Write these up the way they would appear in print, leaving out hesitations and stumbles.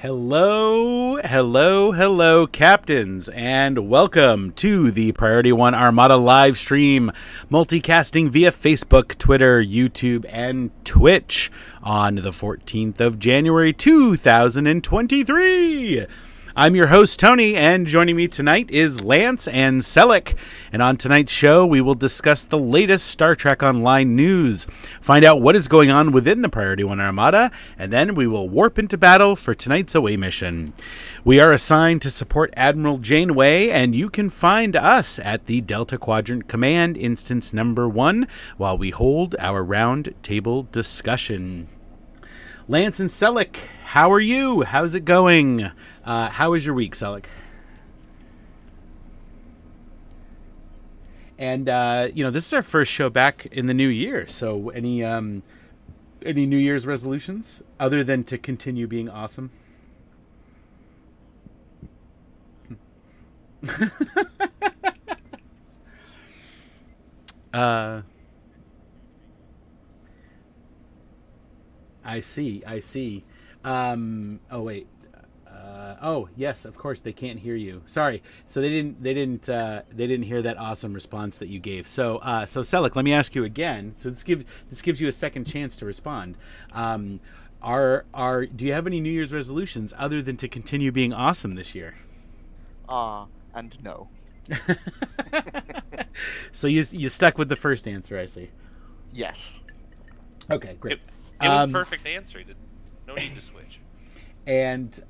Hello, captains, and welcome to the Priority 1 Armada live stream, multicasting via Facebook, Twitter, YouTube, and Twitch on the 14th of January, 2023. I'm your host, Tony, and joining me tonight is Lance and Selleck. And on tonight's show, we will discuss the latest Star Trek Online news, find out what is going on within the Priority 1 Armada, and then we will warp into battle for tonight's away mission. We are assigned to support Admiral Janeway, and you can find us at the Delta Quadrant Command Instance Number 1 while we hold our round table discussion. Lance and Selleck, how are you? How's it going? How was your week, Selleck? And this is our first show back in the new year. So, any New Year's resolutions other than to continue being awesome? I see. Oh wait. Oh yes, of course they can't hear you. Sorry. So they didn't hear that awesome response that you gave. So Selleck, let me ask you again. So this gives you a second chance to respond. Do you have any New Year's resolutions other than to continue being awesome this year? And no. So you stuck with the first answer, I see. Yes. Okay, great. It was a perfect answer. No need to switch. And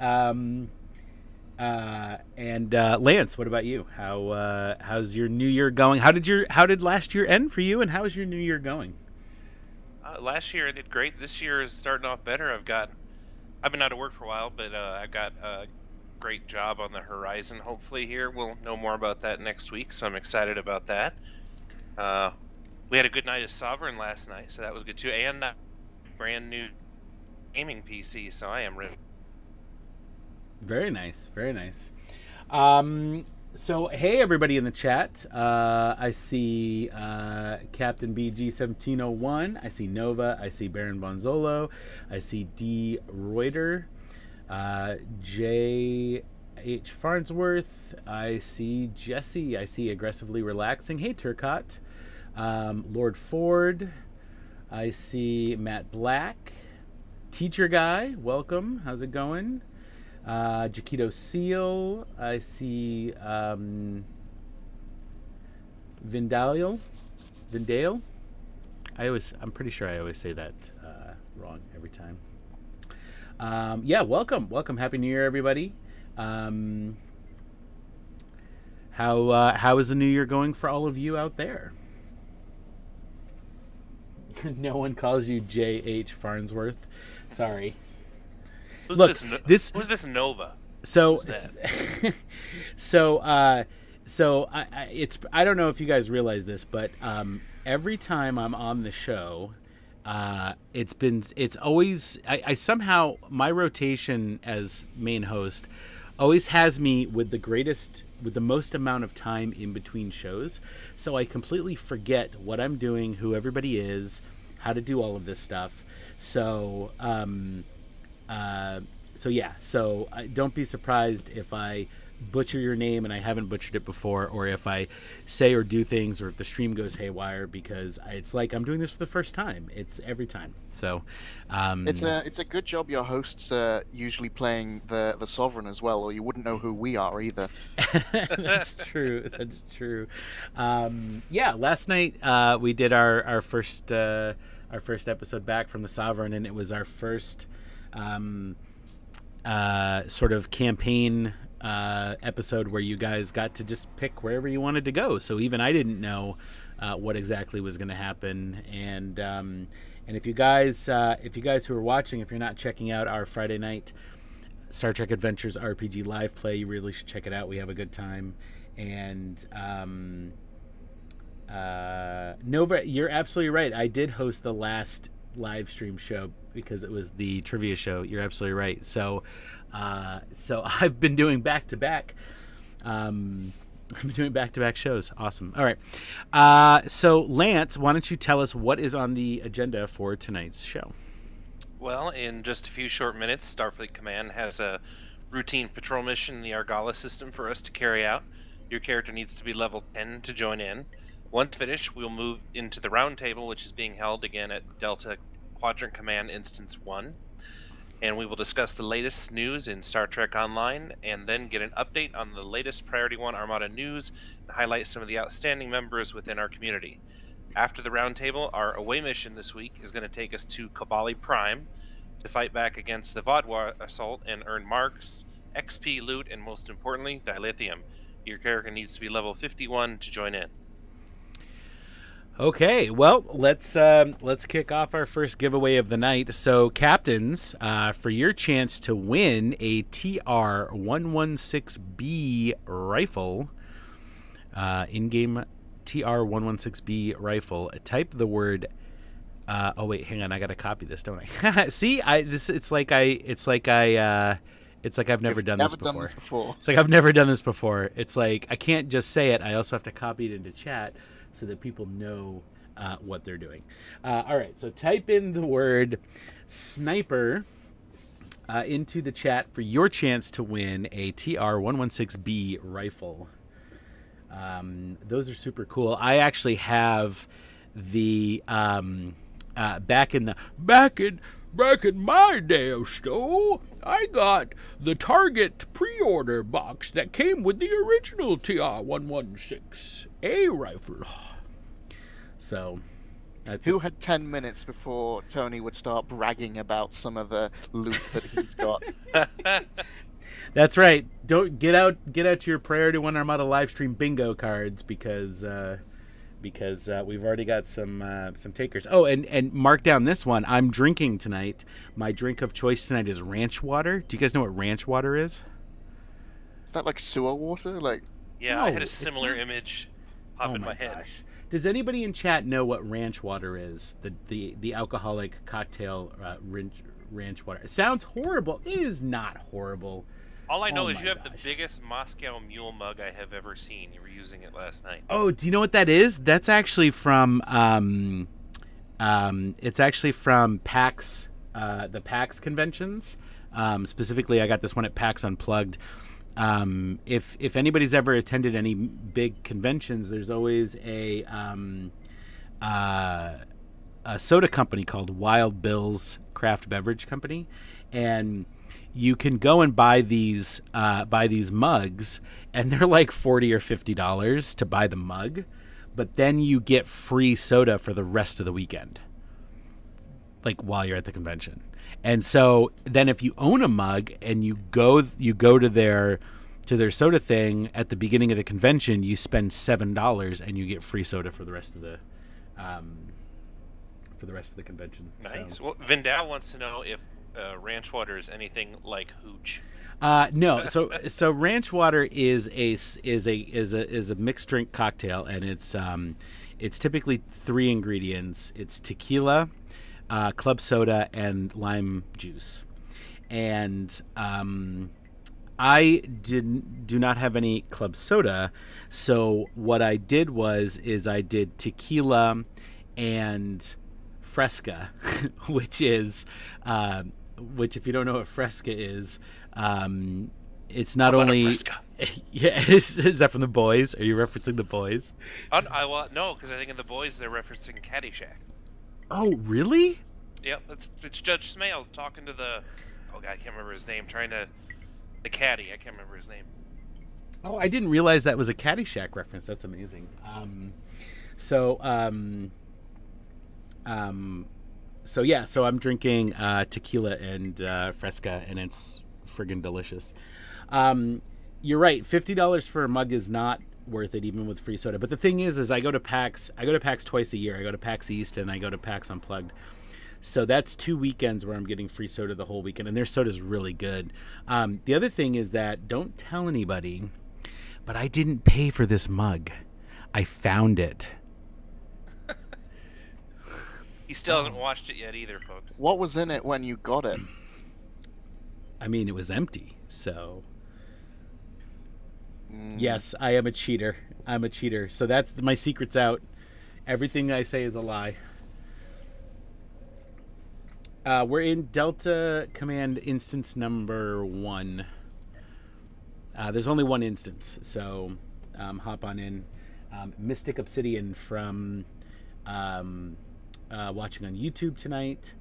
Lance, what about you? How's your New Year going? How did last year end for you, and how is your New Year going? Last year I did great. This year is starting off better. I've been out of work for a while, but I've got a great job on the horizon. Hopefully, here we'll know more about that next week. So I'm excited about that. We had a good night of Sovereign last night, so that was good too. And brand new gaming PC, so I am ready. Very nice. So hey everybody in the chat, I see Captain BG1701, I see Nova, I see Baron Bonzolo, I see D Reuter, J H Farnsworth, I see Jesse, I see Aggressively Relaxing, hey Turcotte, Lord Ford, I see Matt Black, Teacher Guy, welcome. How's it going? Jaquito Seal. I see Vindale. I'm pretty sure I always say that wrong every time. Welcome. Happy New Year, everybody. How is the New Year going for all of you out there? No one calls you J.H. Farnsworth. Sorry. Who's this Nova? So I don't know if you guys realize this, but every time I'm on the show, it's always I somehow my rotation as main host always has me with the most amount of time in between shows. So I completely forget what I'm doing, who everybody is, how to do all of this stuff. So don't be surprised if I butcher your name and I haven't butchered it before, or if I say or do things, or if the stream goes haywire, because it's like I'm doing this for the first time. It's every time. So it's a good job your hosts are usually playing the Sovereign as well, or you wouldn't know who we are either. That's true. Last night we did our first episode back from the Sovereign, and it was our first sort of campaign episode where you guys got to just pick wherever you wanted to go. So even I didn't know what exactly was going to happen. And if you guys who are watching, if you're not checking out our Friday night Star Trek Adventures RPG live play, you really should check it out. We have a good time. And Nova, you're absolutely right. I did host the last live stream show because it was the trivia show. You're absolutely right. So I've been doing back-to-back shows. Awesome. All right. So Lance, why don't you tell us what is on the agenda for tonight's show? Well, in just a few short minutes, Starfleet Command has a routine patrol mission in the Argala system for us to carry out. Your character needs to be level 10 to join in. Once finished, we'll move into the round table, which is being held again at Delta Quadrant Command Instance 1. and we will discuss the latest news in Star Trek Online, and then get an update on the latest Priority 1 Armada news and highlight some of the outstanding members within our community. After the roundtable, our away mission this week is going to take us to Kabali Prime to fight back against the Vodwa assault and earn marks, XP, loot, and most importantly, dilithium. Your character needs to be level 51 to join in. Okay, well, let's kick off our first giveaway of the night. So, captains, for your chance to win a TR-116B rifle, in-game TR-116B rifle, type the word. Oh wait, hang on, I gotta copy this, don't I? See, it's like I've never done this before. It's like I've never done this before. It's like I can't just say it. I also have to copy it into chat so that people know what they're doing. All right, so type in the word sniper into the chat for your chance to win a TR-116B rifle. Those are super cool. I actually have the back in my day, Sto, I got the Target pre-order box that came with the original TR-116A rifle. So, who had 10 minutes before Tony would start bragging about some of the loot that he's got? That's right. Don't get out your Priority 1 Armada livestream bingo cards because we've already got some takers. Oh, and mark down this one. I'm drinking tonight. My drink of choice tonight is ranch water. Do you guys know what ranch water is? Is that like sewer water? Like, yeah, no, I had a similar image pop in my head. Gosh. Does anybody in chat know what ranch water is? The alcoholic cocktail ranch water. It sounds horrible. It is not horrible. All I know is you have the biggest Moscow Mule mug I have ever seen. You were using it last night. Oh, do you know what that is? That's actually from it's actually from PAX, the PAX conventions. Specifically, I got this one at PAX Unplugged. If anybody's ever attended any big conventions, there's always a soda company called Wild Bill's Craft Beverage Company, and you can go and buy these mugs, and they're like $40 or $50 to buy the mug, but then you get free soda for the rest of the weekend, like while you're at the convention. And so then if you own a mug and you go to their soda thing at the beginning of the convention, you spend $7 and you get free soda for the rest of the convention. Nice. So. Well, Vindal wants to know if ranch water is anything like hooch. No. So ranch water is a mixed drink cocktail, and it's typically 3 ingredients. It's tequila, club soda, and lime juice. And I do not have any club soda, so what I did is I did tequila and Fresca, which if you don't know what Fresca is, it's not only yeah. Is that from The Boys? Are you referencing The Boys? No, because I think in The Boys they're referencing Caddyshack. Oh, really? Yep, it's Judge Smales talking to the I can't remember his name. The caddy. I can't remember his name. Oh, I didn't realize that was a Caddyshack reference. That's amazing. So I'm drinking tequila and Fresca, and it's friggin' delicious. You're right. $50 for a mug is not worth it, even with free soda. But the thing is I go to PAX twice a year. I go to PAX East and I go to PAX Unplugged. So that's 2 weekends where I'm getting free soda the whole weekend, and their soda's really good. The other thing is that, don't tell anybody, but I didn't pay for this mug. I found it. He still hasn't watched it yet either, folks. What was in it when you got it? I mean, it was empty, so... Yes, I am a cheater. I'm a cheater. So that's my secret's out. Everything I say is a lie. We're in Delta Command instance number 1. There's only one instance, so hop on in. Mystic Obsidian from watching on YouTube tonight.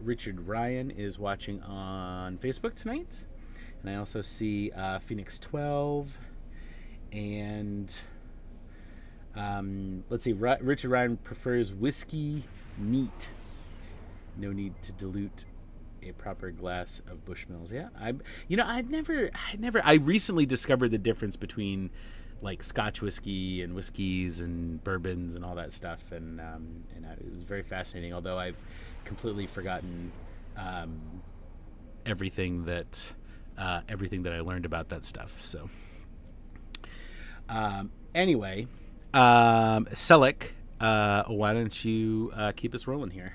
Richard Ryan is watching on Facebook tonight. And I also see Phoenix 12. And let's see, Richard Ryan prefers whiskey neat. No need to dilute a proper glass of Bushmills. Yeah, I recently discovered the difference between like Scotch whiskey and whiskeys and bourbons and all that stuff, and it was very fascinating. Although I've completely forgotten everything that I learned about that stuff. So anyway, Selleck, why don't you keep us rolling here?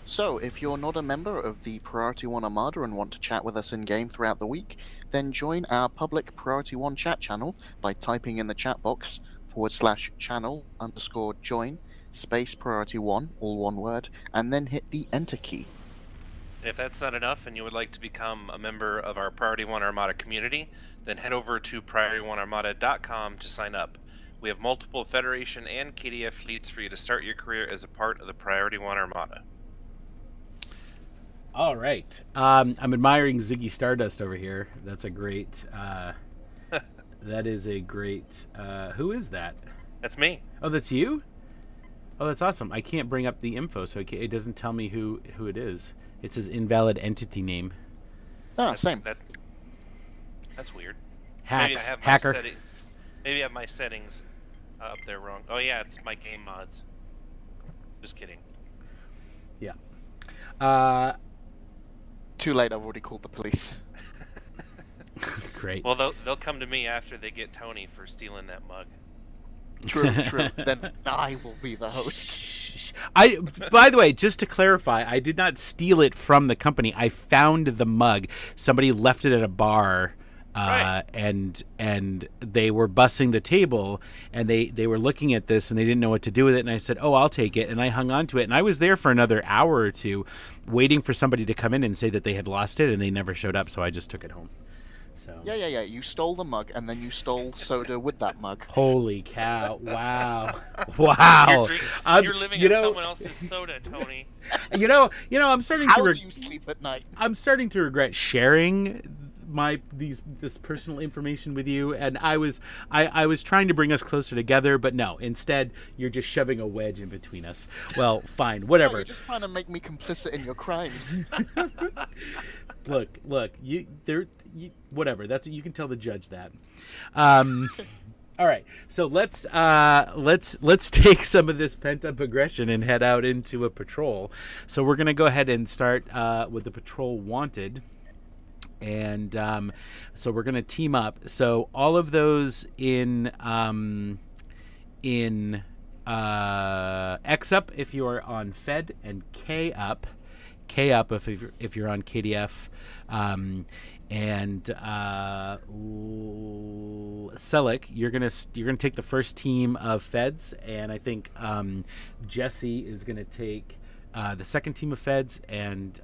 So, if you're not a member of the Priority 1 Armada and want to chat with us in-game throughout the week, then join our public Priority 1 chat channel by typing in the chat box /channel_join space Priority 1, all one word, and then hit the Enter key. If that's not enough and you would like to become a member of our Priority 1 Armada community, then head over to PriorityOneArmada.com to sign up. We have multiple Federation and KDF fleets for you to start your career as a part of the Priority 1 Armada. All right. I'm admiring Ziggy Stardust over here. That's a great... that is a great... who is that? That's me. Oh, that's you? Oh, that's awesome. I can't bring up the info, so it doesn't tell me who it is. It says invalid entity name. Ah, same. That's weird. Hacker. Maybe I have my settings up there wrong. Oh, yeah, it's my game mods. Just kidding. Yeah. Too late, I've already called the police. Great. Well, they'll come to me after they get Tony for stealing that mug. True. Then I will be the host. By the way, just to clarify, I did not steal it from the company. I found the mug. Somebody left it at a bar, Right. and they were bussing the table, and they were looking at this, and they didn't know what to do with it. And I said, "Oh, I'll take it," and I hung on to it. And I was there for another hour or two, waiting for somebody to come in and say that they had lost it, and they never showed up. So I just took it home. So Yeah. You stole the mug, and then you stole soda with that mug. holy cow! Wow! You're living in someone else's soda, Tony. I'm starting How to. do you sleep at night? I'm starting to regret sharing this personal information with you, and I was trying to bring us closer together, but no. Instead, you're just shoving a wedge in between us. Well, fine, No, whatever. you're just trying to make me complicit in your crimes. Look, whatever. That's you can tell the judge that. All right, so let's take some of this pent up aggression and head out into a patrol. So we're gonna go ahead and start with the patrol wanted, and so we're gonna team up. So all of those in X up if you are on Fed, and K up if you're on KDF, and Selleck, you're gonna take the first team of Feds, and I think Jesse is gonna take the second team of Feds, and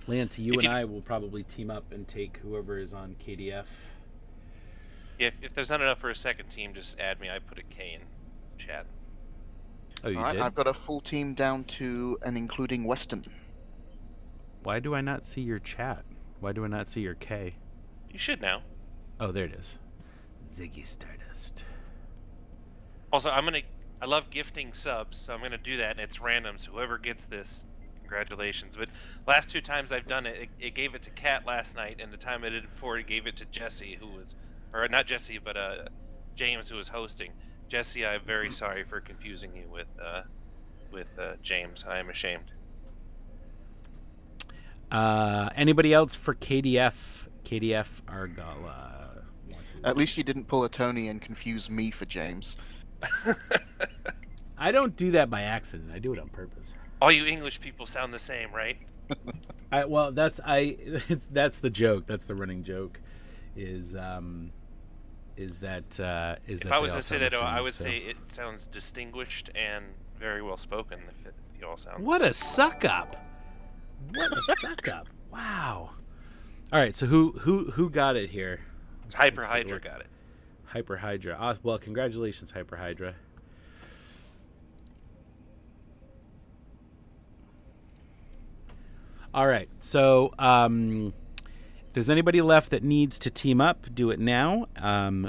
Lance, I will probably team up and take whoever is on KDF. If there's not enough for a second team, just add me. I put a K in chat. Oh, you Alright, did? I've got a full team down to and including Weston. Why do I not see your chat? Why do I not see your K? You should now. Oh, there it is. Ziggy Stardust. Also, I love gifting subs, so I'm gonna do that, and it's random. So whoever gets this, congratulations. But last two times I've done it, it gave it to Kat last night, and the time I did it before, it gave it to Jesse, or not Jesse, but James, who was hosting. Jesse, I'm very sorry for confusing you with James. I am ashamed. Anybody else for KDF? KDF Argala. At least you didn't pull a Tony and confuse me for James. I don't do that by accident. I do it on purpose. All you English people sound the same, right? That's the joke. That's the running joke. Is that If I was to say that, I would say it sounds distinguished and very well spoken. If you all sound. What a suck up! What a suck up! Wow. All right. So who got it here? It's Hyper Hydra got it. Hyper Hydra. Well, congratulations, Hyper Hydra. All right. So if there's anybody left that needs to team up, do it now.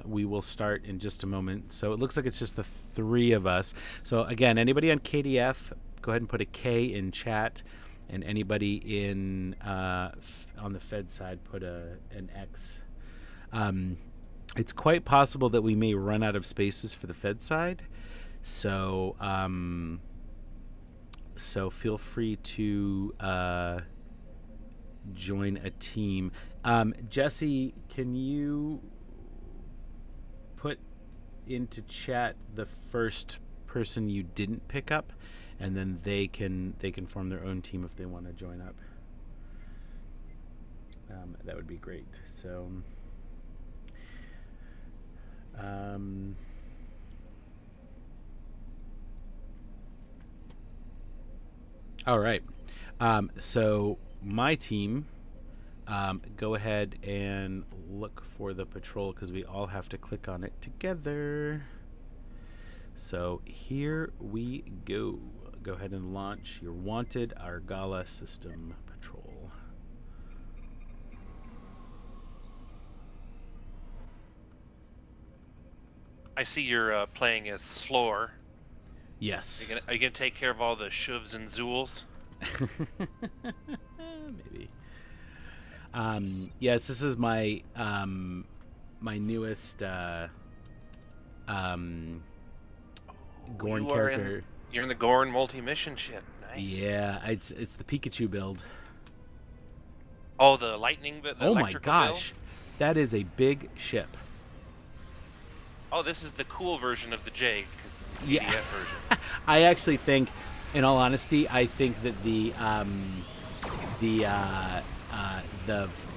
We will start in just a moment. So it looks like it's just the three of us. So again, anybody on KDF, go ahead and put a K in chat. And anybody in on the Fed side, put an X. It's quite possible that we may run out of spaces for the Fed side. So so feel free to join a team. Jesse, can you put into chat the first person you didn't pick up, and then they can form their own team if they want to join up. That would be great. So all right. So my team, go ahead and look for the patrol because we all have to click on it together. So here we go. Go ahead and launch your wanted Argala system patrol. I see you're playing as Slore. Yes. Are you gonna take care of all the shuvs and zools? Maybe. Yes, this is my my newest Gorn character. You're in the Gorn multi-mission ship. Nice. Yeah, it's the Pikachu build. Oh, the lightning bit. Oh my gosh, build? That is a big ship. Oh, this is the cool version of the J. The Yeah. EDF version. I actually think, in all honesty, I think that the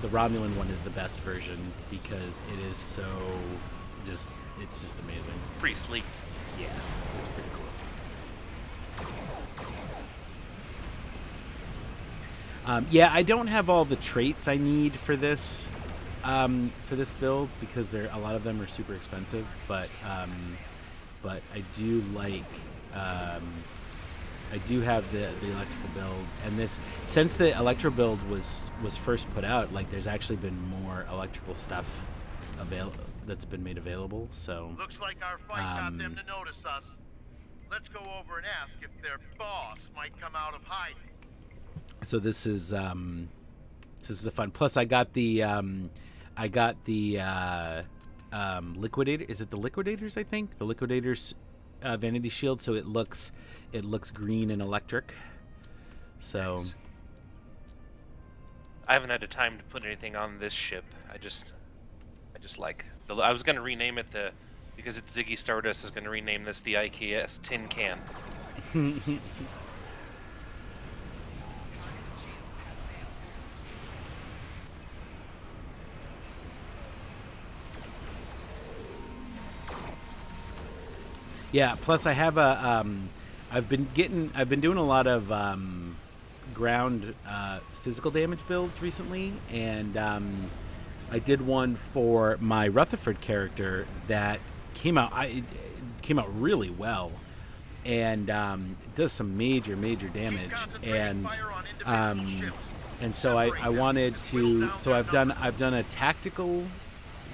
Romulan one is the best version because it is so it's just amazing. Pretty sleek. Yeah, it's pretty cool. Yeah, I don't have all the traits I need for this build because a lot of them are super expensive. But I do like I do have the electrical build, and this since the electro build was first put out, like there's actually been more electrical stuff that's been made available. So looks like our fight got them to notice us. Let's go over and ask if their boss might come out of hiding. So this is a fun. Plus, I got the liquidator. Is it the liquidators? I think the liquidators vanity shield. So it looks green and electric. So nice. I haven't had the time to put anything on this ship. I just like I was gonna rename it because it's Ziggy Stardust. I was gonna rename this the IKS Tin Can. Yeah. Plus, I have I've been doing a lot of ground physical damage builds recently, and I did one for my Rutherford character that came out really well, and does some major damage, and so I wanted to. So I've done a tactical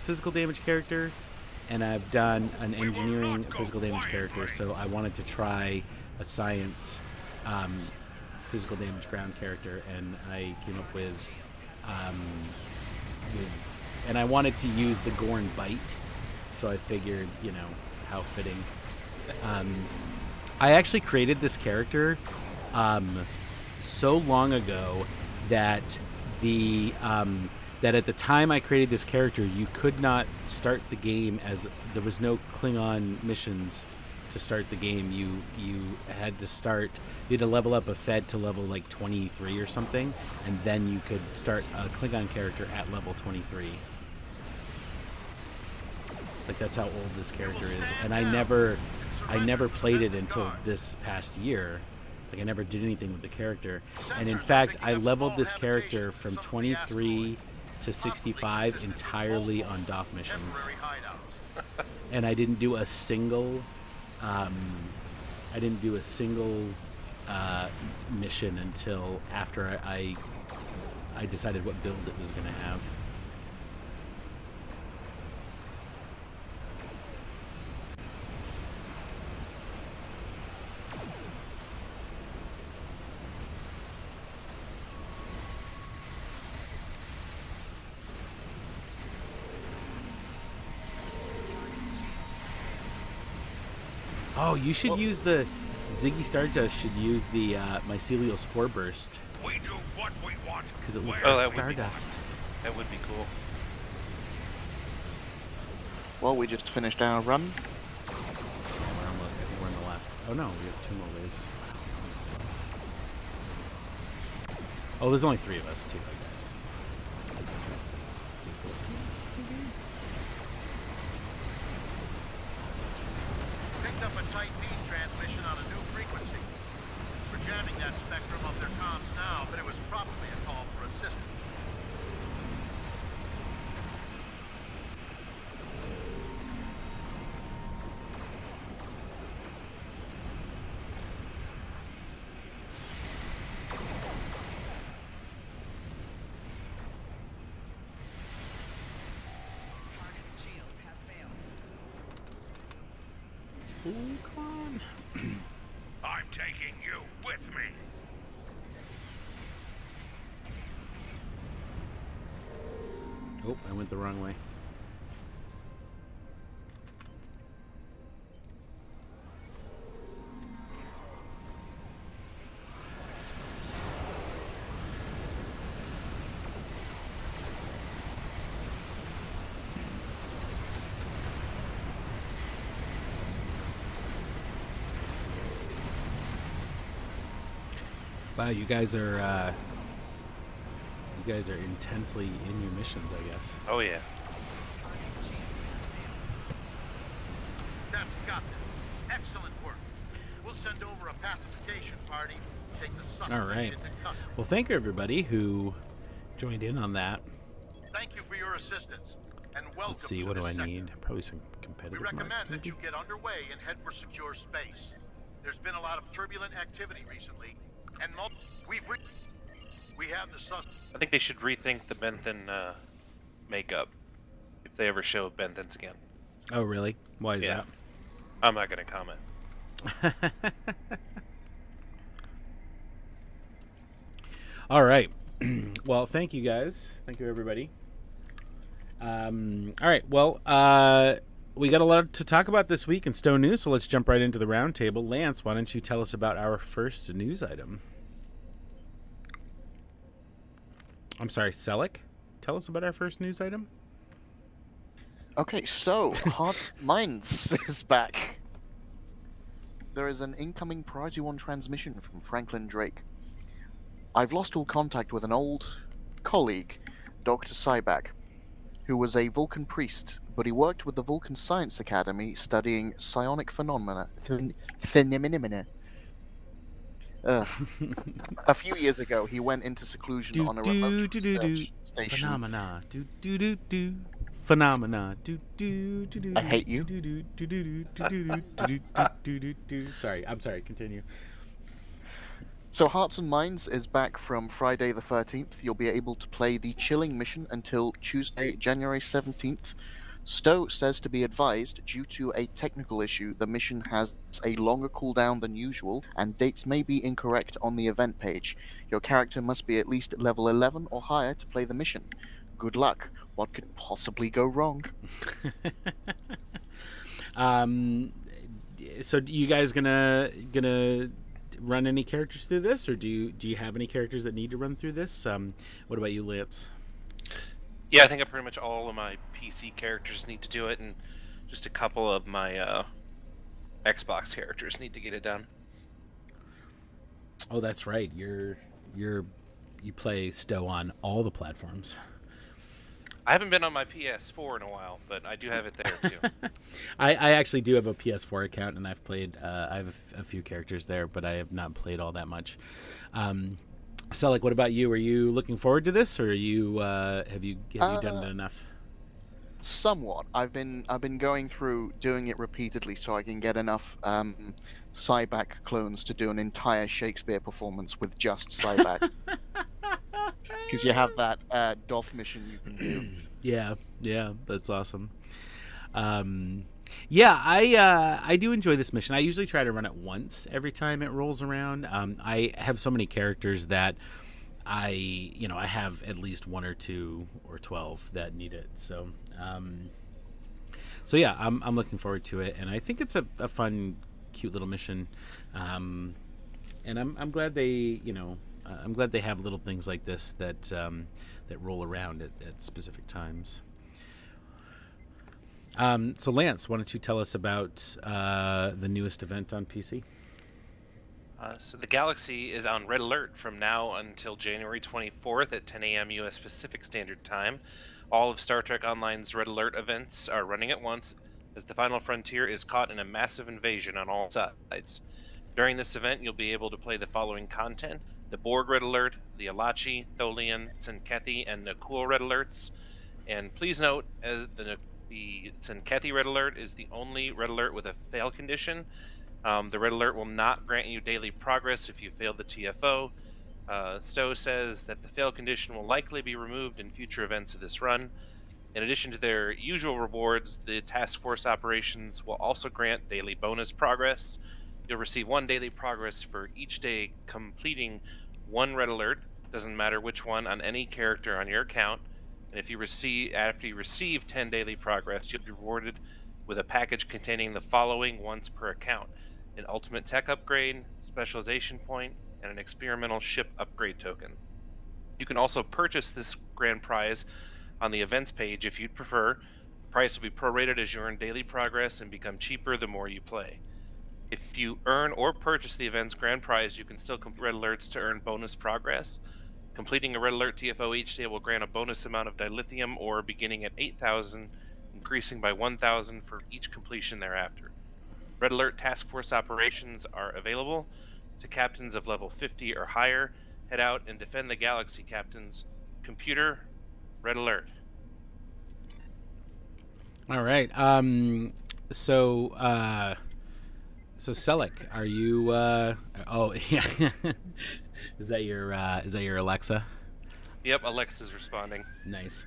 physical damage character, and I've done an engineering physical damage character. So I wanted to try a science physical damage ground character, and I came up with and I wanted to use the Gorn Bite, so I figured, how fitting. I actually created this character so long ago that that at the time I created this character, you could not start the game as there was no Klingon missions to start the game. You had to level up a Fed to level like 23 or something, and then you could start a Klingon character at level 23. Like that's how old this character is, and I never played it until this past year. Like I never did anything with the character, and in fact I leveled this character from 23 to 65 entirely on DOF missions, and I didn't do a single mission until after I I decided what build it was going to have. Oh, you should use the Ziggy Stardust. Should use the mycelial spore burst. We do what we want. Because it looks Oh, like that would be Stardust. That would be cool. Well, we just finished our run. Yeah, we're almost. I think we're in the last. Oh no, we have 2 more waves. Oh, there's only 3 of us too, I guess. Picked up a tight beam transmission on a new frequency. We're jamming that spectrum of their comms now, but it was probably a call for assistance. Ooh, come on. I'm taking you with me. Oh, I went the wrong way. Wow, you guys are intensely in your missions, I guess. Oh yeah. That's got this. Excellent work. We'll send over a pacification party. Take the suspect All right. into custody. Well, thank you everybody who joined in on that. Thank you for your assistance, and welcome Let's see, to what do this I sector. need? Probably some We competitive recommend marks, that maybe? you get underway and head for secure space. There's been a lot of turbulent activity recently, and we have the suspect. I think they should rethink the Benthen makeup if they ever show Benthens again. Oh, really? Why is Yeah. I'm not going to comment. that? All right. Well, thank you guys. Thank you, everybody. All right. Well, we got a lot to talk about this week in Stone News, so let's jump right into the roundtable. Lance, why don't you tell us about our first news item? I'm sorry, Selleck? Tell us about our first news item. Okay, so Hearts Minds is back. There is an incoming Priority 1 transmission from Franklin Drake. I've lost all contact with an old colleague, Dr. Cyback, who was a Vulcan priest, but he worked with the Vulcan Science Academy studying psionic phenomena. A few years ago, he went into seclusion on a remote research station. Phenomena. Phenomena. I hate you. Sorry, I'm sorry. Continue. So Hearts and Minds is back from Friday the 13th. You'll be able to play the Chilling mission until Tuesday, January 17th. Stowe says to be advised, due to a technical issue, the mission has a longer cooldown than usual, and dates may be incorrect on the event page. Your character must be at least level 11 or higher to play the mission. Good luck. What could possibly go wrong? So you guys gonna run any characters through this, or do you have any characters that need to run through this? What about you, Lance? Yeah, I think pretty much all of my PC characters need to do it, and just a couple of my Xbox characters need to get it done. Oh, that's right. You play Stowe on all the platforms. I haven't been on my PS4 in a while, but I do have it there too. I actually do have a PS4 account, and I've played. I have a few characters there, but I have not played all that much. Selleck, what about you? Are you looking forward to this, or are you have you done it enough? Somewhat. I've been going through doing it repeatedly so I can get enough Cyback clones to do an entire Shakespeare performance with just Cyback. because you have that DOF mission you can do. Yeah, that's awesome. Yeah, I do enjoy this mission. I usually try to run it once every time it rolls around. I have so many characters that I have at least 1 or 2 or 12 that need it. So yeah, I'm looking forward to it, and I think it's a fun, cute little mission. And I'm glad they I'm glad they have little things like this that roll around at specific times. So Lance, why don't you tell us about the newest event on PC? So the Galaxy is on red alert from now until January 24th at 10 a.m. U.S. Pacific Standard Time. All of Star Trek Online's red alert events are running at once as the Final Frontier is caught in a massive invasion on all sides. During this event, you'll be able to play the following content: the Borg red alert, the Alachi, Tholian, Tzenkethi, and Nakul red alerts. And please note, as the Tzenkethi red alert is the only red alert with a fail condition. The red alert will not grant you daily progress if you fail the TFO. Stowe says that the fail condition will likely be removed in future events of this run. In addition to their usual rewards, the task force operations will also grant daily bonus progress. You'll receive 1 daily progress for each day completing 1 red alert, doesn't matter which one, on any character on your account. And if you after you receive 10 daily progress, you'll be rewarded with a package containing the following once per account: an ultimate tech upgrade, specialization point, and an experimental ship upgrade token. You can also purchase this grand prize on the events page if you'd prefer. The price will be prorated as you earn daily progress and become cheaper the more you play. If you earn or purchase the event's grand prize, you can still complete red alerts to earn bonus progress. Completing a red alert TFO each day will grant a bonus amount of dilithium ore beginning at 8,000, increasing by 1,000 for each completion thereafter. Red alert task force operations are available to captains of level 50 or higher. Head out and defend the galaxy, captains. Computer, red alert. All right. So Selleck, are you? Oh, yeah. Is that your Alexa? Yep, Alexa's responding. Nice.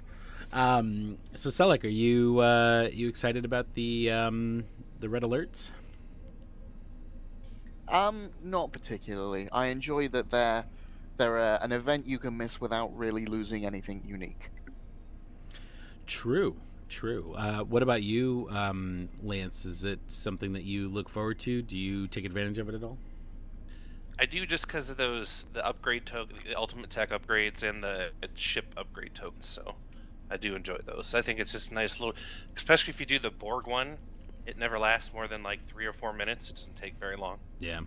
So Selleck, are you excited about the red alerts? Not particularly. I enjoy that they're an event you can miss without really losing anything unique. True. What about you, Lance? Is it something that you look forward to? Do you take advantage of it at all? I do, just because of the upgrade token, the ultimate tech upgrades, and the ship upgrade tokens. So I do enjoy those. I think it's just nice little, especially if you do the Borg one. It never lasts more than like 3 or 4 minutes. It doesn't take very long. Yeah.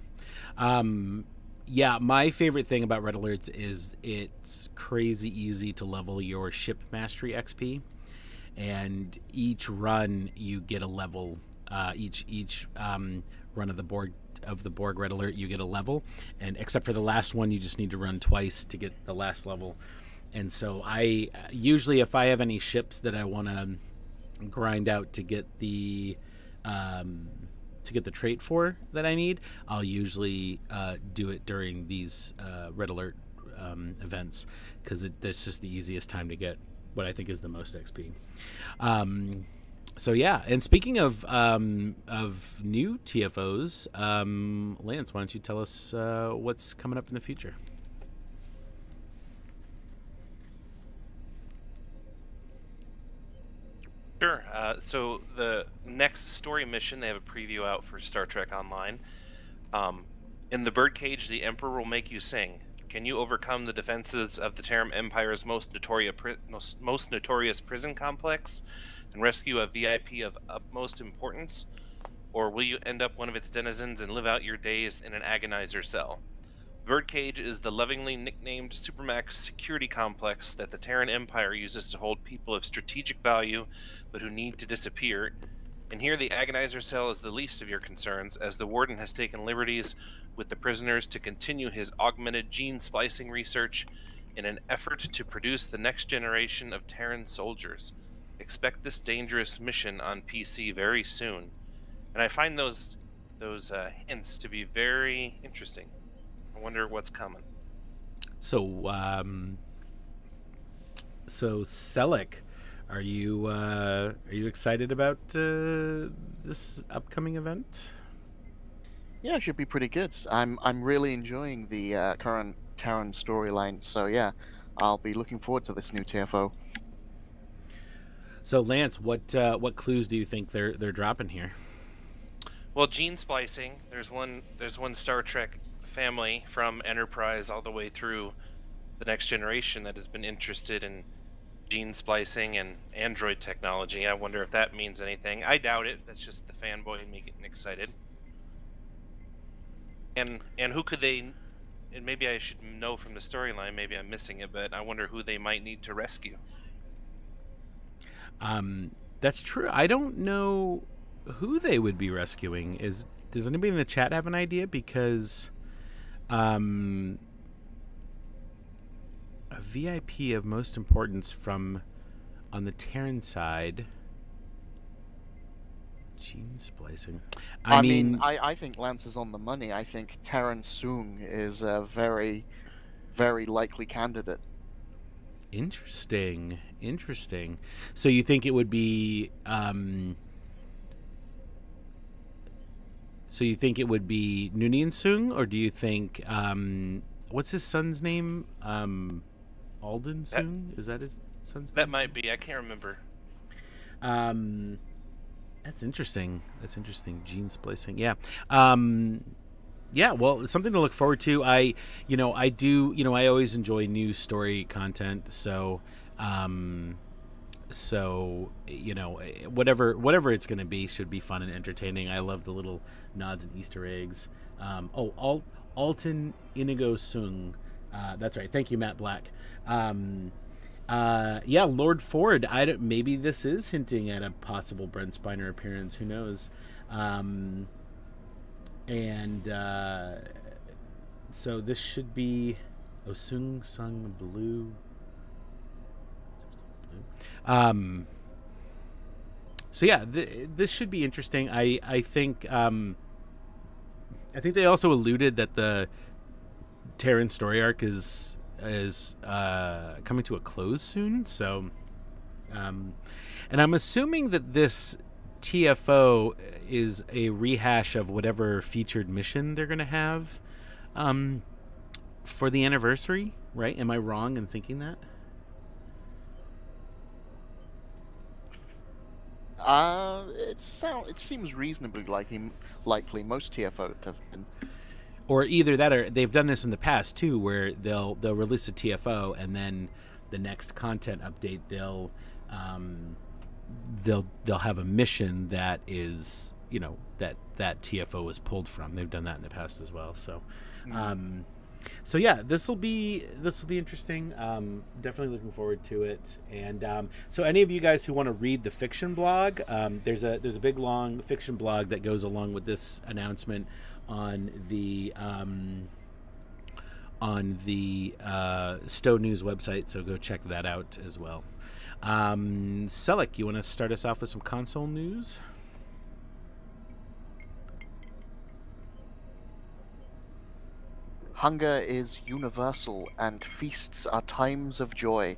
Yeah, my favorite thing about red alerts is it's crazy easy to level your ship mastery XP, and each run you get a level. Each run of the Borg red alert, you get a level, and except for the last one, you just need to run twice to get the last level. And so I usually, if I have any ships that I want to grind out to get the trait for that I need, I'll usually do it during these red alert events, because that's just the easiest time to get what I think is the most XP. So yeah, and speaking of new TFOs, Lance, why don't you tell us what's coming up in the future? Sure. So the next story mission, they have a preview out for Star Trek Online. In the birdcage, the Emperor will make you sing. Can you overcome the defenses of the Terran Empire's most notorious prison complex and rescue a VIP of utmost importance? Or will you end up one of its denizens and live out your days in an agonizer cell? Birdcage is the lovingly nicknamed Supermax security complex that the Terran Empire uses to hold people of strategic value but who need to disappear. And here the agonizer cell is the least of your concerns, as the warden has taken liberties with the prisoners to continue his augmented gene splicing research in an effort to produce the next generation of Terran soldiers. Expect this dangerous mission on PC very soon. And I find those hints to be very interesting. I wonder what's coming. So So Selleck, are you excited about this upcoming event? Yeah, it should be pretty good. I'm really enjoying the current Terran storyline. So yeah, I'll be looking forward to this new TFO. So Lance, what clues do you think they're dropping here? Well, gene splicing. There's one Star Trek family from Enterprise all the way through the Next Generation that has been interested in gene splicing and android technology. I wonder if that means anything. I doubt it. That's just the fanboy in me getting excited. And who could they? And maybe I should know from the storyline. Maybe I'm missing it, but I wonder who they might need to rescue. That's true. I don't know who they would be rescuing. Does anybody in the chat have an idea? Because a VIP of most importance from on the Terran side. Gene splicing. I mean, I think Lance is on the money. I think Terran Soong is a very, very likely candidate. Interesting. So you think it would be Noonien Soong, or do you think what's his son's name? Alden Soong? Is that his son's name? That might be. I can't remember. That's interesting. Gene splicing. Yeah. Yeah, well, it's something to look forward to. I always enjoy new story content, so whatever it's going to be should be fun and entertaining. I love the little nods and Easter eggs. Alton Inigo Soong. That's right. Thank you, Matt Black. Lord Ford. Maybe this is hinting at a possible Brent Spiner appearance. Who knows? So this should be Osung Sung Blue. This should be interesting. I think they also alluded that the Terran story arc is coming to a close soon. So, and I'm assuming that this TFO is a rehash of whatever featured mission they're going to have for the anniversary, right? Am I wrong in thinking that? It seems reasonably likely. Most TFO have been. Or either that, or they've done this in the past too, where they'll release a TFO and then the next content update they'll have a mission that is that TFO was pulled from. They've done that in the past as well. So, this will be interesting. Definitely looking forward to it. And so, any of you guys who want to read the fiction blog, there's a big long fiction blog that goes along with this announcement on the Stowe News website. So go check that out as well. Selleck, you want to start us off with some console news? Hunger is universal, and feasts are times of joy.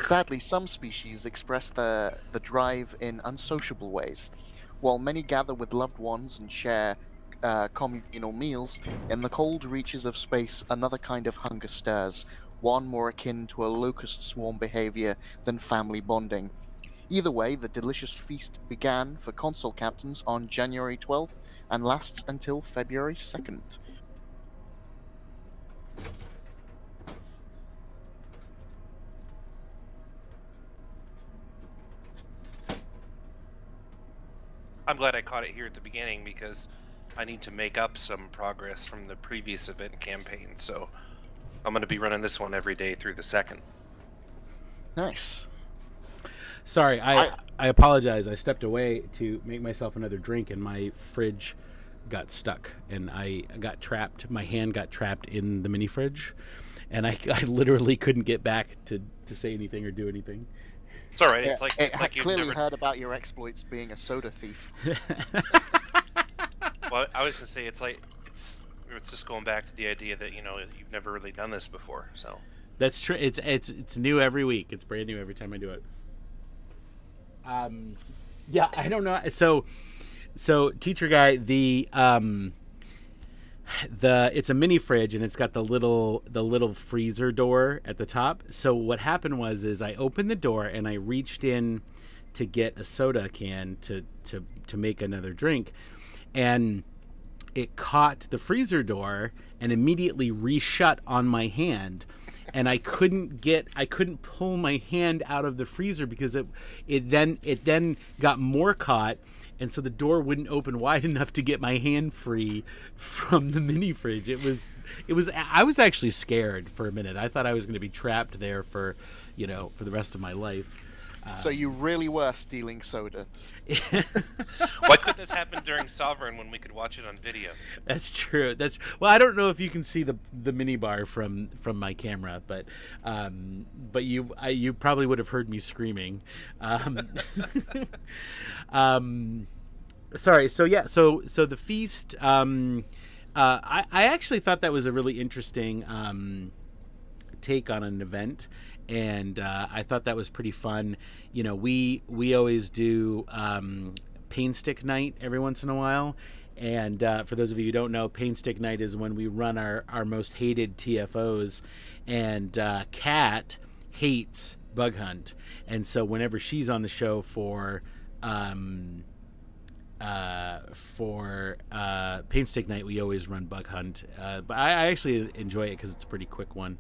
Sadly, some species express the drive in unsociable ways. While many gather with loved ones and share communal meals, in the cold reaches of space, another kind of hunger stirs, one more akin to a locust swarm behavior than family bonding. Either way, the delicious feast began for console captains on January 12th and lasts until February 2nd. I'm glad I caught it here at the beginning because I need to make up some progress from the previous event campaign, so I'm going to be running this one every day through the 2nd. Nice. Sorry, I apologize. I stepped away to make myself another drink, and my fridge got stuck, and I got trapped. My hand got trapped in the mini fridge, and I literally couldn't get back to say anything or do anything. It's all right. Yeah, It's like you've clearly never heard about your exploits being a soda thief. Well, I was gonna say it's just going back to the idea that you've never really done this before. So That's true. It's new every week. It's brand new every time I do it. Yeah, I don't know. So teacher guy, it's a mini fridge and it's got the little freezer door at the top. So what happened was I opened the door and I reached in to get a soda can to make another drink, and it caught the freezer door and immediately reshut on my hand. And I couldn't pull my hand out of the freezer because it then got more caught, and so the door wouldn't open wide enough to get my hand free from the mini fridge. I was actually scared for a minute. I thought I was going to be trapped there for the rest of my life. So you really were stealing soda. Why couldn't this happen during Sovereign when we could watch it on video? That's true. Well, I don't know if you can see the mini bar from my camera, but you probably would have heard me screaming. Sorry. So the feast. I actually thought that was a really interesting take on an event. And I thought that was pretty fun. We always do paint stick night every once in a while. And for those of you who don't know, paint stick night is when we run our most hated TFOs. And Kat hates Bug Hunt. And so whenever she's on the show for paint stick night, we always run Bug Hunt. But I actually enjoy it because it's a pretty quick one.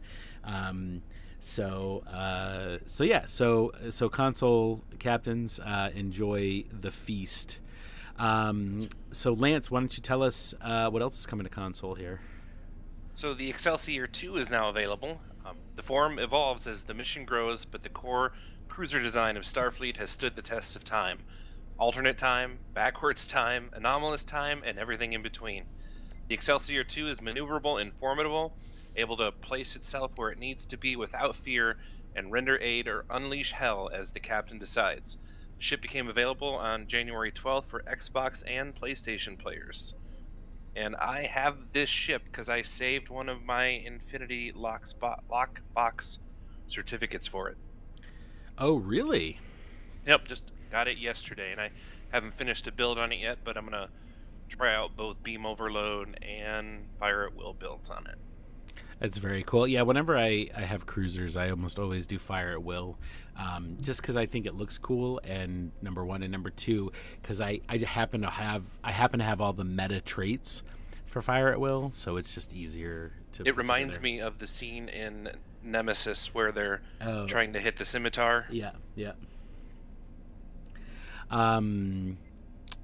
So console captains, enjoy the feast. So Lance, why don't you tell us what else is coming to console here? So the Excelsior 2 is now available. The form evolves as the mission grows, but the core cruiser design of Starfleet has stood the test of time. Alternate time, backwards time, anomalous time, and everything in between. The Excelsior 2 is maneuverable and formidable, able to place itself where it needs to be without fear and render aid or unleash hell as the captain decides. The ship became available on January 12th for Xbox and PlayStation players. And I have this ship because I saved one of my Infinity Lockbox certificates for it. Oh, really? Yep, just got it yesterday, and I haven't finished a build on it yet, but I'm going to try out both Beam Overload and Fire at Will builds on it. That's very cool. Yeah, whenever I have cruisers, I almost always do Fire at Will, just because I think it looks cool. And number one, and number two, because I happen to have all the meta traits for Fire at Will, so it's just easier to. It reminds me of the scene in Nemesis where they're trying to hit the scimitar. Yeah. So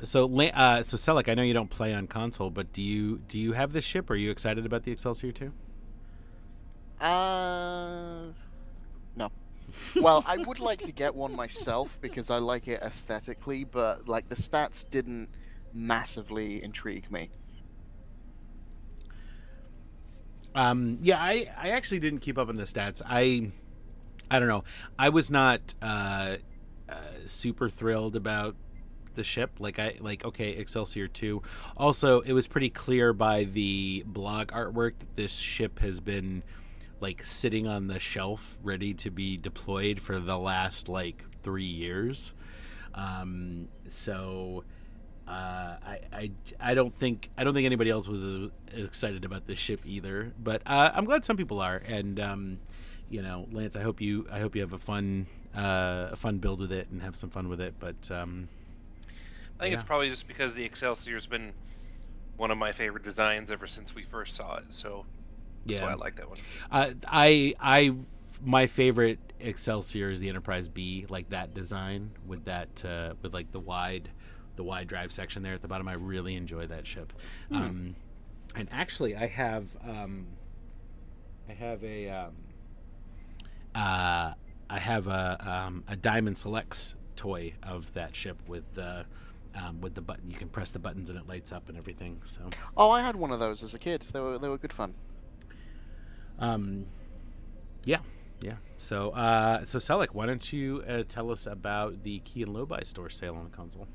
Selleck, I know you don't play on console, but do you have this ship? Are you excited about the Excelsior 2? No. Well, I would like to get one myself because I like it aesthetically, but the stats didn't massively intrigue me. Yeah, I actually didn't keep up on the stats. I don't know. I was not super thrilled about the ship. Okay, Excelsior 2. Also, it was pretty clear by the blog artwork that this ship has been sitting on the shelf ready to be deployed for the last 3 years. So I don't think anybody else was as excited about this ship either, but I'm glad some people are. And Lance, I hope you have a fun build with it and have some fun with it. But I think it's probably just because the Excelsior's been one of my favorite designs ever since we first saw it. So that's why I like that one. My favorite Excelsior is the Enterprise B, that design with that with the wide drive section there at the bottom. I really enjoy that ship. And actually, I have a Diamond Selects toy of that ship with the button. You can press the buttons and it lights up and everything. So. Oh, I had one of those as a kid. They were good fun. Yeah. So Selleck, why don't you tell us about the Key and Low Buy store sale on the console?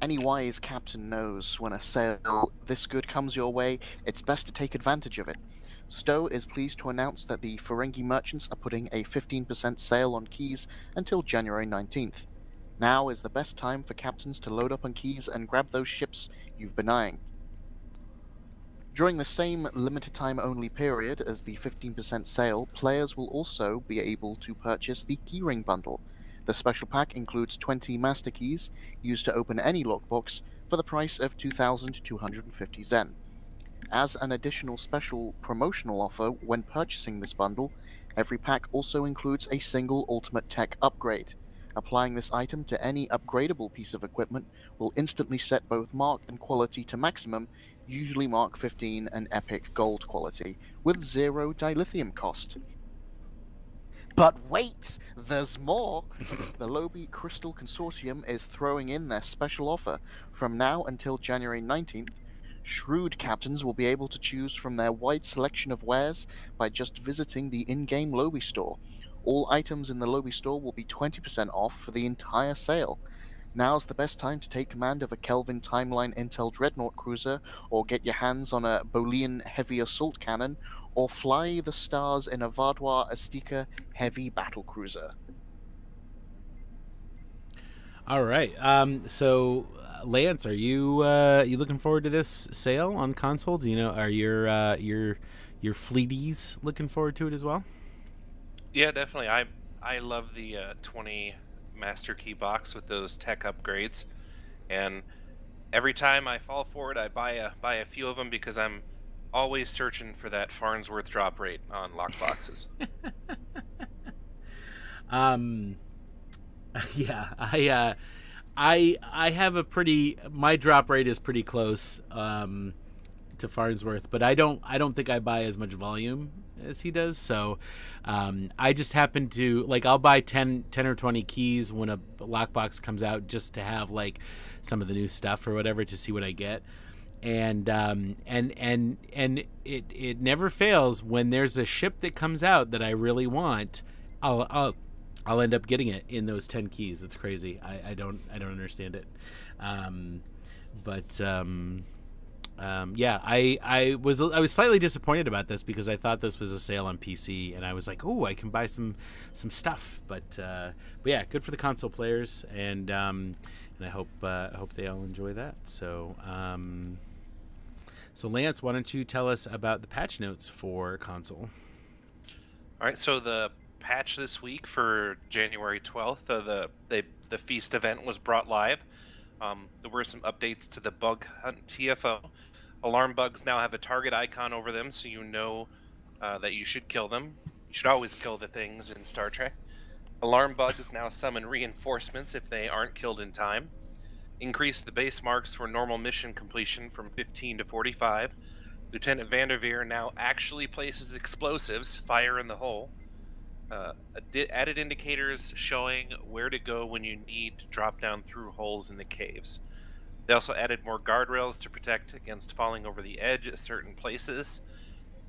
Any wise captain knows when a sale this good comes your way, it's best to take advantage of it. Stowe is pleased to announce that the Ferengi merchants are putting a 15% sale on keys until January 19th. Now is the best time for captains to load up on keys and grab those ships you've been eyeing. During the same limited time only period as the 15% sale, players will also be able to purchase the Keyring Bundle. The special pack includes 20 master keys used to open any lockbox for the price of 2,250 Zen. As an additional special promotional offer when purchasing this bundle, every pack also includes a single ultimate tech upgrade. Applying this item to any upgradable piece of equipment will instantly set both Mark and quality to maximum, usually Mark 15 and Epic Gold quality, with 0 dilithium cost. But wait, there's more! The Lobi Crystal Consortium is throwing in their special offer. From now until January 19th, shrewd captains will be able to choose from their wide selection of wares by just visiting the in-game Lobi store. All items in the Lobi store will be 20% off for the entire sale. Now's the best time to take command of a Kelvin Timeline Intel Dreadnought cruiser, or get your hands on a Bolian Heavy Assault Cannon, or fly the stars in a Vardwar Astika Heavy Battle Cruiser. All right. So, Lance, are you looking forward to this sale on console? Do you know, are your fleeties looking forward to it as well? Yeah, definitely. I love the 20 master key box with those tech upgrades, and every time I fall for it, I buy a few of them because I'm always searching for that Farnsworth drop rate on lockboxes. Yeah, I have a pretty, my drop rate is pretty close to Farnsworth, but I don't think I buy as much volume as he does. So I just happen to, like, I'll buy 10 or 20 keys when a lockbox comes out, just to have like some of the new stuff or whatever, to see what I get. And it never fails. When there's a ship that comes out that I really want, I'll end up getting it in those 10 keys. It's crazy. I don't understand it. Yeah, I was slightly disappointed about this, because I thought this was a sale on PC, and I was like, oh, I can buy some stuff. But yeah, good for the console players, and I hope they all enjoy that. So Lance, why don't you tell us about the patch notes for console? All right, so the patch this week for January 12th, the Feast event was brought live. There were some updates to the bug hunt TFO. Alarm bugs now have a target icon over them, so you know that you should kill them. You should always kill the things in Star Trek. Alarm bugs now summon reinforcements if they aren't killed in time. Increase the base marks for normal mission completion from 15 to 45. Lieutenant Vanderveer now actually places explosives, fire in the hole. Added indicators showing where to go when you need to drop down through holes in the caves. They also added more guardrails to protect against falling over the edge at certain places,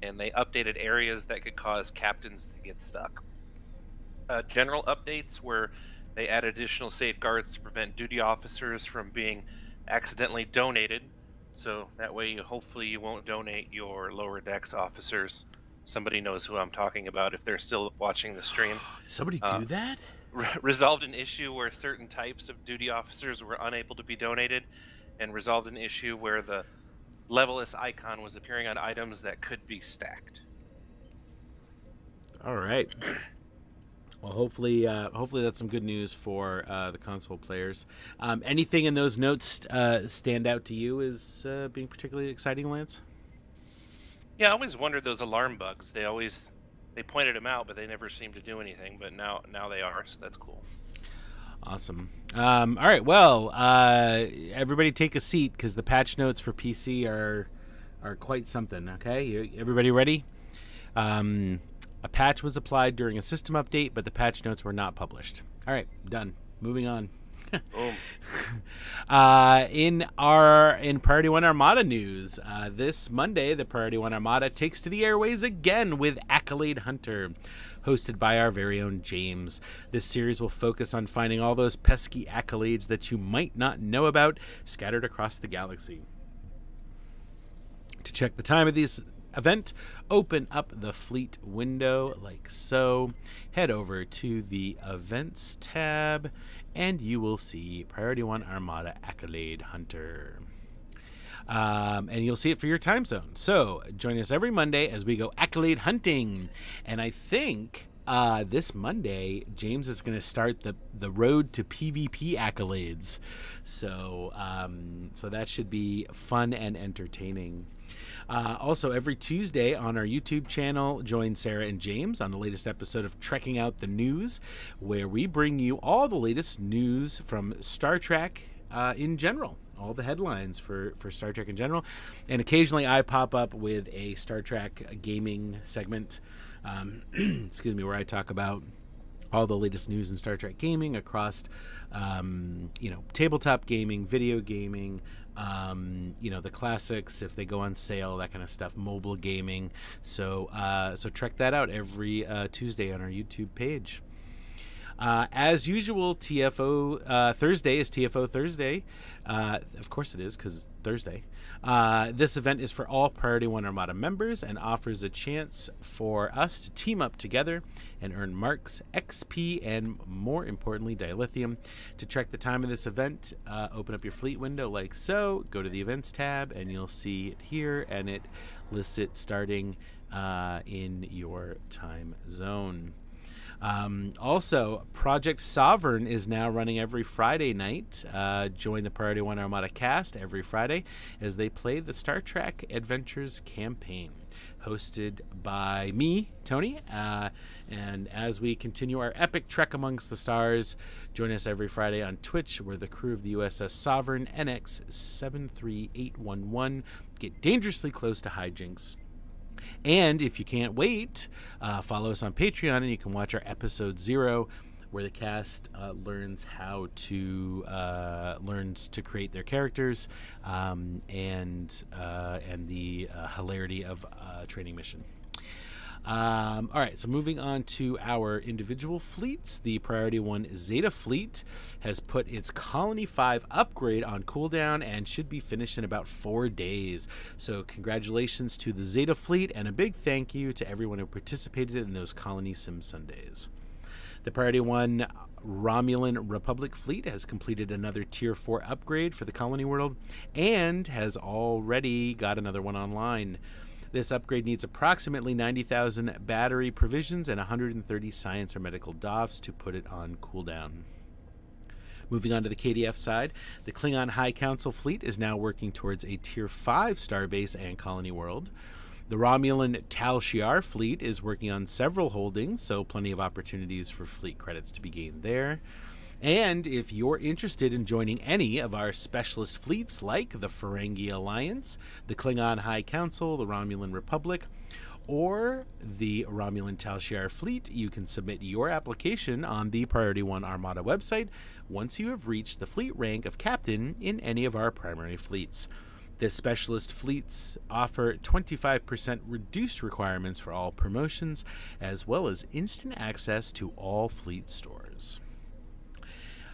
and they updated areas that could cause captains to get stuck. General updates were they added additional safeguards to prevent duty officers from being accidentally donated, so that way hopefully you won't donate your lower decks officers. Somebody knows who I'm talking about if they're still watching the stream. Somebody do that? Resolved an issue where certain types of duty officers were unable to be donated, and resolved an issue where the leveless icon was appearing on items that could be stacked. All right. Well, hopefully that's some good news for the console players. Anything in those notes stand out to you as being particularly exciting, Lance? Yeah, I always wondered those alarm bugs. They pointed them out, but they never seemed to do anything. But now they are, so that's cool. Awesome. All right. Well, everybody take a seat, because the patch notes for PC are quite something. Okay, everybody ready? A patch was applied during a system update, but the patch notes were not published. All right, done. Moving on. Boom. In Priority One Armada news, this Monday, the Priority One Armada takes to the airways again with Accolade Hunter, hosted by our very own James. This series will focus on finding all those pesky accolades that you might not know about scattered across the galaxy. To check the time of this event, open up the fleet window like so, head over to the events tab, and you will see Priority One Armada Accolade Hunter. And you'll see it for your time zone. So join us every Monday as we go accolade hunting. And I think this Monday, James is going to start the road to PvP accolades. So that should be fun and entertaining. Also, every Tuesday on our YouTube channel, join Sarah and James on the latest episode of Trekking Out the News, where we bring you all the latest news from Star Trek in general. All the headlines for Star Trek in general. And occasionally I pop up with a Star Trek gaming segment, excuse me, where I talk about all the latest news in Star Trek gaming across, tabletop gaming, video gaming, the classics, if they go on sale, that kind of stuff, mobile gaming. So check that out every Tuesday on our YouTube page. As usual, TFO Thursday is TFO Thursday. Of course it is, because Thursday. This event is for all Priority One Armada members and offers a chance for us to team up together and earn marks, XP, and more importantly, dilithium. To track the time of this event, open up your fleet window like so, go to the events tab, and you'll see it here, and it lists it starting in your time zone. Also, Project Sovereign is now running every Friday night. Join the Priority One Armada cast every Friday as they play the Star Trek Adventures campaign, hosted by me, Tony. And as we continue our epic trek amongst the stars, join us every Friday on Twitch, where the crew of the USS Sovereign NX 73811 get dangerously close to hijinks. And if you can't wait, follow us on Patreon, and you can watch our episode 0, where the cast learns to create their characters, and the hilarity of a training mission. All right, so moving on to our individual fleets. The Priority One Zeta fleet has put its Colony 5 upgrade on cooldown and should be finished in about 4 days. So congratulations to the Zeta fleet, and a big thank you to everyone who participated in those Colony Sim Sundays. The Priority One Romulan Republic fleet has completed another Tier 4 upgrade for the Colony World and has already got another one online. This upgrade needs approximately 90,000 battery provisions and 130 science or medical DOFs to put it on cooldown. Moving on to the KDF side, the Klingon High Council fleet is now working towards a Tier 5 starbase and colony world. The Romulan Tal Shiar fleet is working on several holdings, so plenty of opportunities for fleet credits to be gained there. And if you're interested in joining any of our specialist fleets like the Ferengi Alliance, the Klingon High Council, the Romulan Republic, or the Romulan Tal Shiar fleet, you can submit your application on the Priority One Armada website once you have reached the fleet rank of captain in any of our primary fleets. The specialist fleets offer 25% reduced requirements for all promotions, as well as instant access to all fleet stores.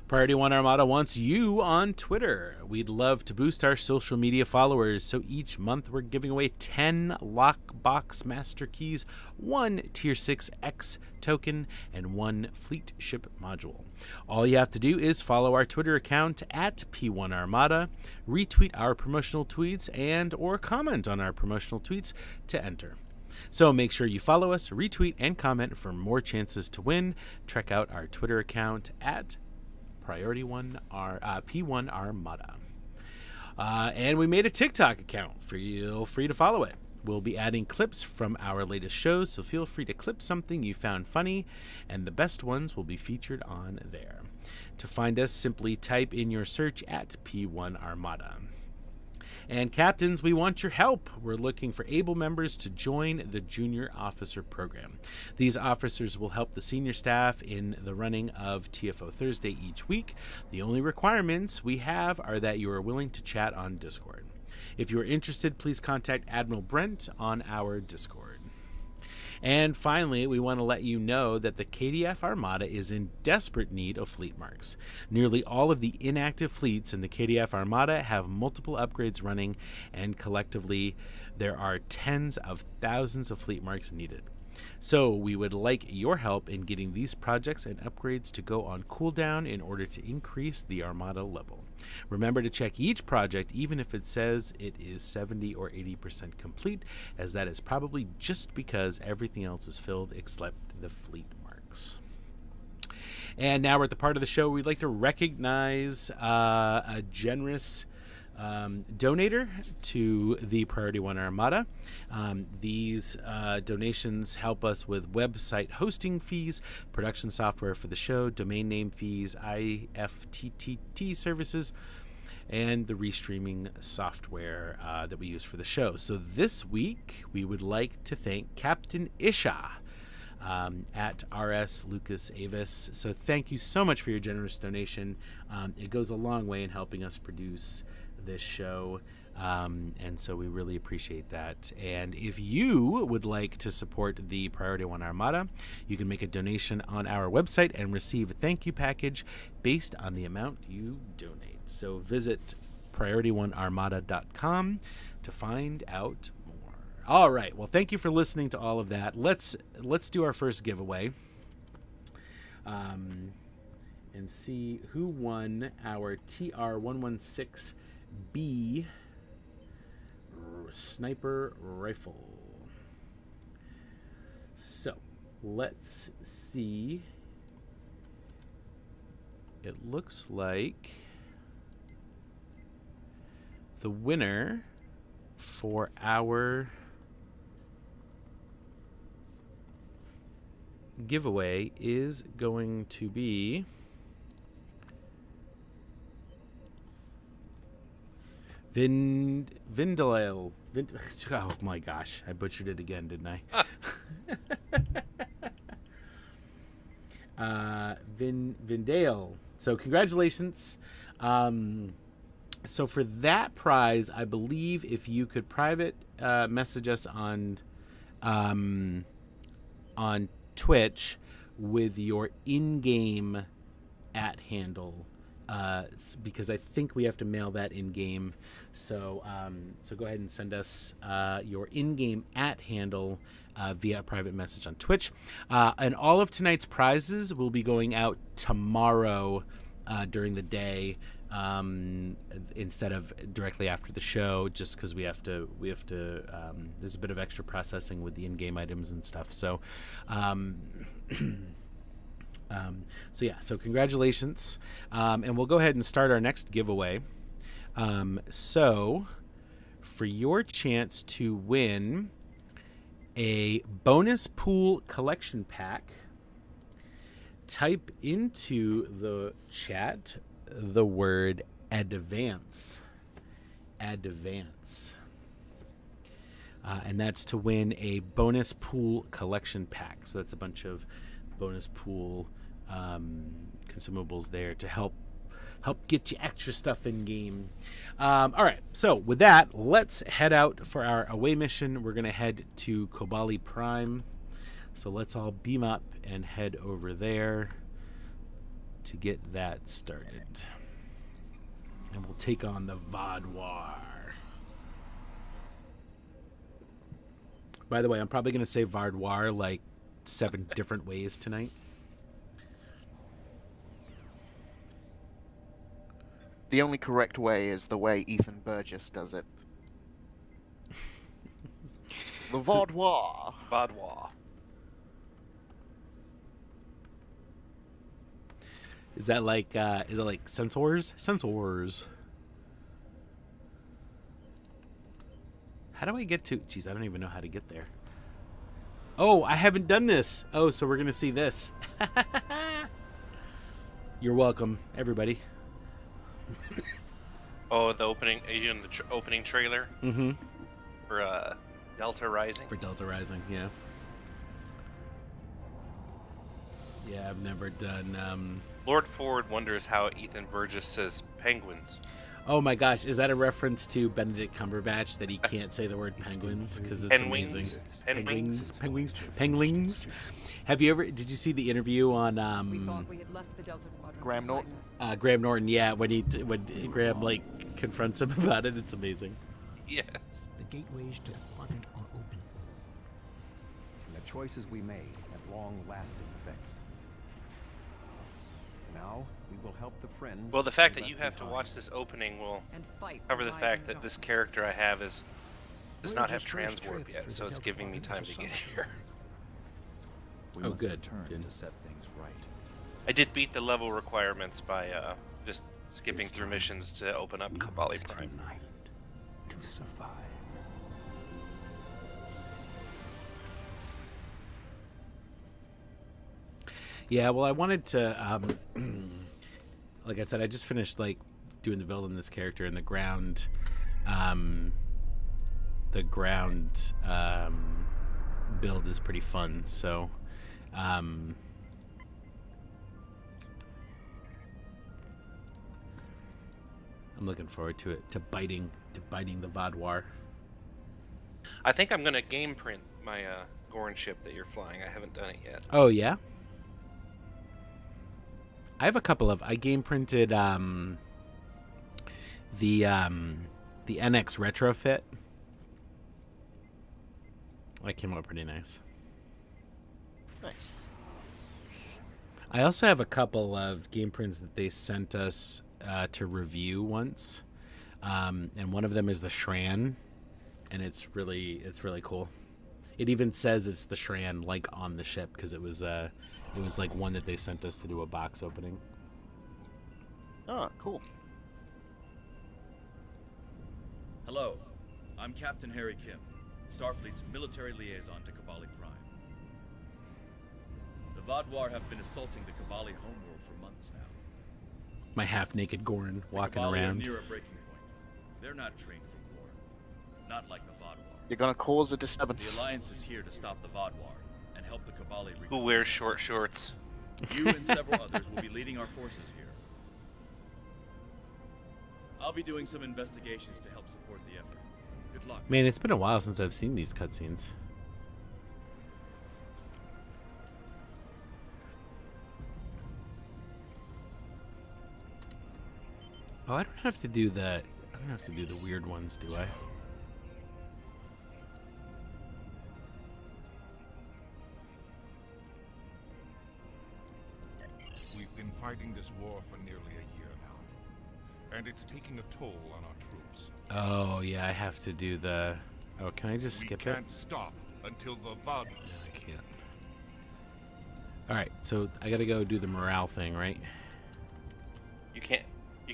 Priority One Armada wants you on Twitter. We'd love to boost our social media followers, so each month we're giving away 10 Lockbox Master Keys, 1 Tier 6X token, and 1 Fleet Ship module. All you have to do is follow our Twitter account at P1Armada, retweet our promotional tweets, and or comment on our promotional tweets to enter. So make sure you follow us, retweet, and comment for more chances to win. Check out our Twitter account at Priority One P1 Armada. And we made a TikTok account. Feel free to follow it. We'll be adding clips from our latest shows, so feel free to clip something you found funny, and the best ones will be featured on there. To find us, simply type in your search at P1 Armada. And captains, we want your help. We're looking for able members to join the junior officer program. These officers will help the senior staff in the running of TFO Thursday each week. The only requirements we have are that you are willing to chat on Discord. If you are interested, please contact Admiral Brent on our Discord. And finally, we want to let you know that the KDF Armada is in desperate need of fleet marks. Nearly all of the inactive fleets in the KDF Armada have multiple upgrades running, and collectively, there are tens of thousands of fleet marks needed. So we would like your help in getting these projects and upgrades to go on cooldown in order to increase the Armada level. Remember to check each project even if it says it is 70 or 80% complete, as that is probably just because everything else is filled except the fleet marks. And now we're at the part of the show we'd like to recognize a generous donator to the Priority 1 Armada. These donations help us with website hosting fees, production software for the show, domain name fees, IFTTT services, and the restreaming software that we use for the show. So this week, we would like to thank Captain Isha at RS Lucas Avis. So thank you so much for your generous donation. It goes a long way in helping us produce this show, and so we really appreciate that. And if you would like to support the Priority 1 Armada, you can make a donation on our website and receive a thank you package based on the amount you donate. So visit PriorityOneArmada.com to find out more. All right, well, thank you for listening to all of that. Let's do our first giveaway and see who won our TR-116 B sniper rifle. So let's see. It looks like the winner for our giveaway is going to be Vindale. Oh my gosh, I butchered it again, didn't I? Vindale. So congratulations. So for that prize, I believe if you could private message us on Twitch with your in-game @handle. Because I think we have to mail that in-game. So go ahead and send us your in-game @handle via private message on Twitch. And all of tonight's prizes will be going out tomorrow during the day instead of directly after the show, just because we have to there's a bit of extra processing with the in-game items and stuff. So so congratulations. And we'll go ahead and start our next giveaway. So for your chance to win a bonus pool collection pack, type into the chat the word advance. And that's to win a bonus pool collection pack. So that's a bunch of bonus pool consumables there to help get you extra stuff in game. All right, so with that, let's head out for our away mission. We're gonna head to Kobali Prime, so let's all beam up and head over there to get that started, and we'll take on the Vardwar. By the way, I'm probably gonna say Vardwar like 7 different ways tonight. The only correct way is the way Ethan Burgess does it. The Vaudois. Vaudois. Is that like sensors? Sensors. How do I get to... Jeez, I don't even know how to get there. Oh, I haven't done this. Oh, so we're going to see this. You're welcome, everybody. Oh, the opening. Are you doing the opening trailer Mm-hmm. for Delta Rising? For Delta Rising, yeah. Yeah, I've never done. Lord Ford wonders how Ethan Burgess says penguins. Oh my gosh, is that a reference to Benedict Cumberbatch that he can't say the word penguins because it's Penguins. amazing? Penguins. Penguins. Have you ever? Did you see the interview on We thought we had left the Delta Quadrant. Graham Norton? behind us. Graham Norton? Yeah, when Graham like confronts him about it, it's amazing. Yes. The gateways to the quadrant are open. And the choices we made have long-lasting effects. Now, we will help the friends. Well, the fact we that you left have to behind. watch this opening will And fight cover the rising fact that this darkness. character I have does not have Voyager's first transwarp trip yet, through so the it's Delta giving me time Quadrant to was get a here. We Oh, must good. return Good. to set things right. I did beat the level requirements by just skipping through missions to open up Kabali Prime. To survive. Yeah, well, I wanted to, like I said, I just finished like doing the build in this character, and the ground build is pretty fun. So, I'm looking forward to it, to biting the Vaadwaur. I think I'm gonna game print my Gorn ship that you're flying. I haven't done it yet. Oh yeah. I have a couple of. I game printed the NX retrofit. That came out pretty nice. Nice. I also have a couple of game prints that they sent us to review once, and one of them is the Shran, and it's really cool. It even says it's the Shran like on the ship because it was like one that they sent us to do a box opening. Oh, cool. Hello, I'm Captain Harry Kim, Starfleet's military liaison to Kabali Prime. The Vaadwaur have been assaulting the Kabali homeworld for months now. My half-naked Gorn walking the Kabali around. are near a breaking point. They're not trained for war, not like the Vaadwaur. You're gonna cause a The disturbance. Alliance is here to stop the Vaadwaur and help the Kabali Who reclaim wears the short world. shorts? You and several others will be leading our forces here. I'll be doing some investigations to help support the effort. Good luck. Man, it's been a while since I've seen these cutscenes. Oh, I don't have to do the weird ones, do I? We've been fighting this war for nearly a year now, and it's taking a toll on our troops. Oh, yeah, I have to do the... Oh, can I just skip we it? can't stop until the Vaad. No, I can't. Alright, so I gotta go do the morale thing, right? You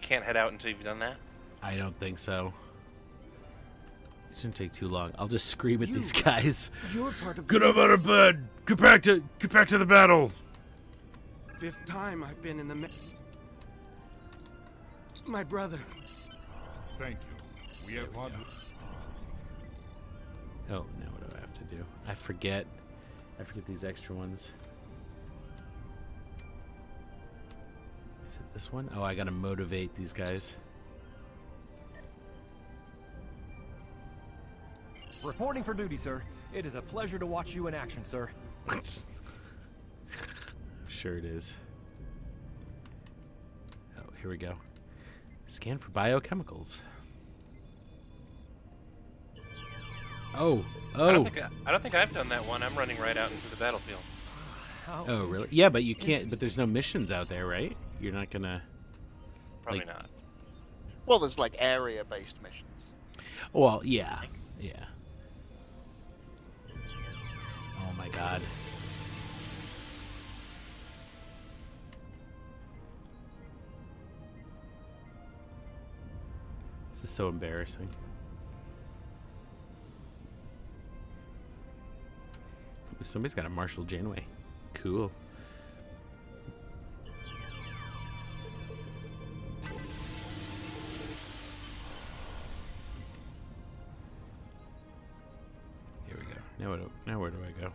can't head out until you've done that. I don't think so. It shouldn't take too long. I'll just scream at these guys. You're part of Get up out of bed! Get back to the battle! Fifth time I've been in the my brother. Thank you. We have Vaad. Oh, now what do I have to do? I forget these extra ones. Is it this one? Oh, I gotta motivate these guys. Reporting for duty, sir. It is a pleasure to watch you in action, sir. Sure it is. Oh, here we go. Scan for biochemicals. Oh, I oh. don't think I've done that one. I'm running right out into the battlefield. Oh, really? Yeah, but you can't. But there's no missions out there, right? You're not gonna. Probably Like- not. Well, there's like area-based missions. Well, yeah, yeah. Oh my God. This is so embarrassing. Ooh, somebody's got a Marshall Janeway. Cool. Now where do I go?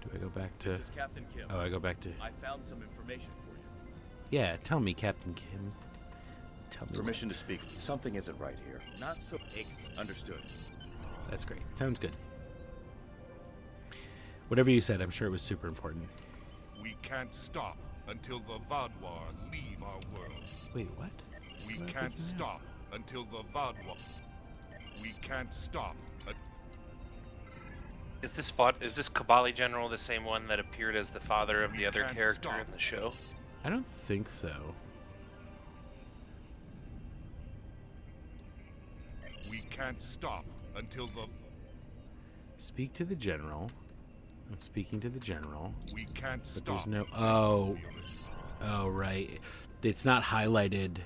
Do I go back to... This is Captain Kim. Oh, I go back to... I found some information for you. Yeah, tell me, Captain Kim. Tell me. Permission to speak. Something isn't right here. Not so understood. That's great. Sounds good. Whatever you said, I'm sure it was super important. We can't stop until the Vaadwaur leave our world. Wait, what? We What can't happened now? stop until the Vaadwaur. We can't stop. Is this Kabali General the same one that appeared as the father of the other can't character stop. in the show? I don't think so. We can't stop until the. Speak to the general. I'm speaking to the general. We can't But stop. there's no... Oh. Oh, right. It's not highlighted.